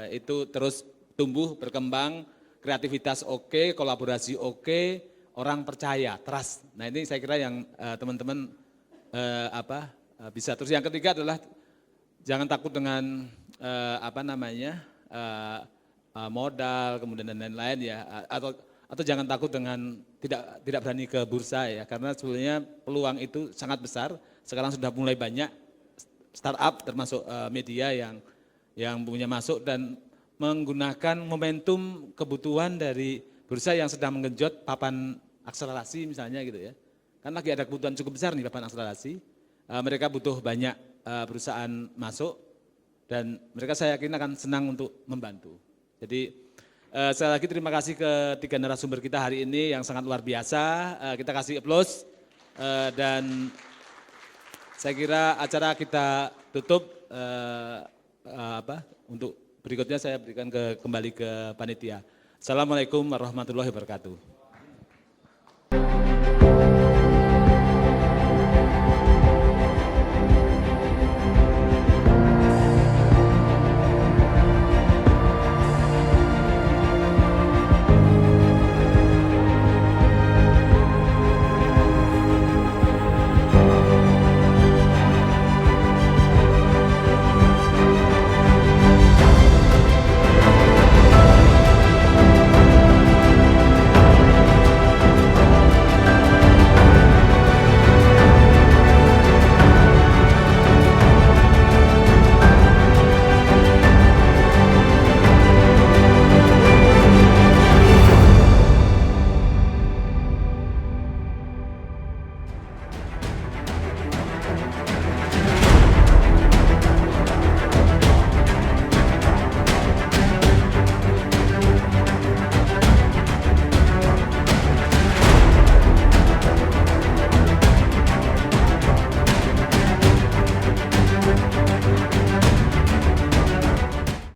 A: itu terus tumbuh, berkembang, kreativitas oke, kolaborasi oke, orang percaya, trust. Nah ini saya kira yang teman-teman bisa. Terus yang ketiga adalah jangan takut dengan modal, kemudian dan lain-lain ya, atau jangan takut dengan tidak berani ke bursa ya, karena sebenarnya peluang itu sangat besar. Sekarang sudah mulai banyak startup termasuk media yang punya masuk dan menggunakan momentum kebutuhan dari bursa yang sedang menggenjot papan akselerasi misalnya gitu ya. Kan lagi ada kebutuhan cukup besar nih papan akselerasi. Mereka butuh banyak perusahaan masuk dan mereka saya yakin akan senang untuk membantu. Jadi sekali lagi terima kasih ke 3 narasumber kita hari ini yang sangat luar biasa. Kita kasih aplaus dan saya kira acara kita tutup. Untuk berikutnya saya berikan kembali ke panitia. Assalamualaikum warahmatullahi wabarakatuh.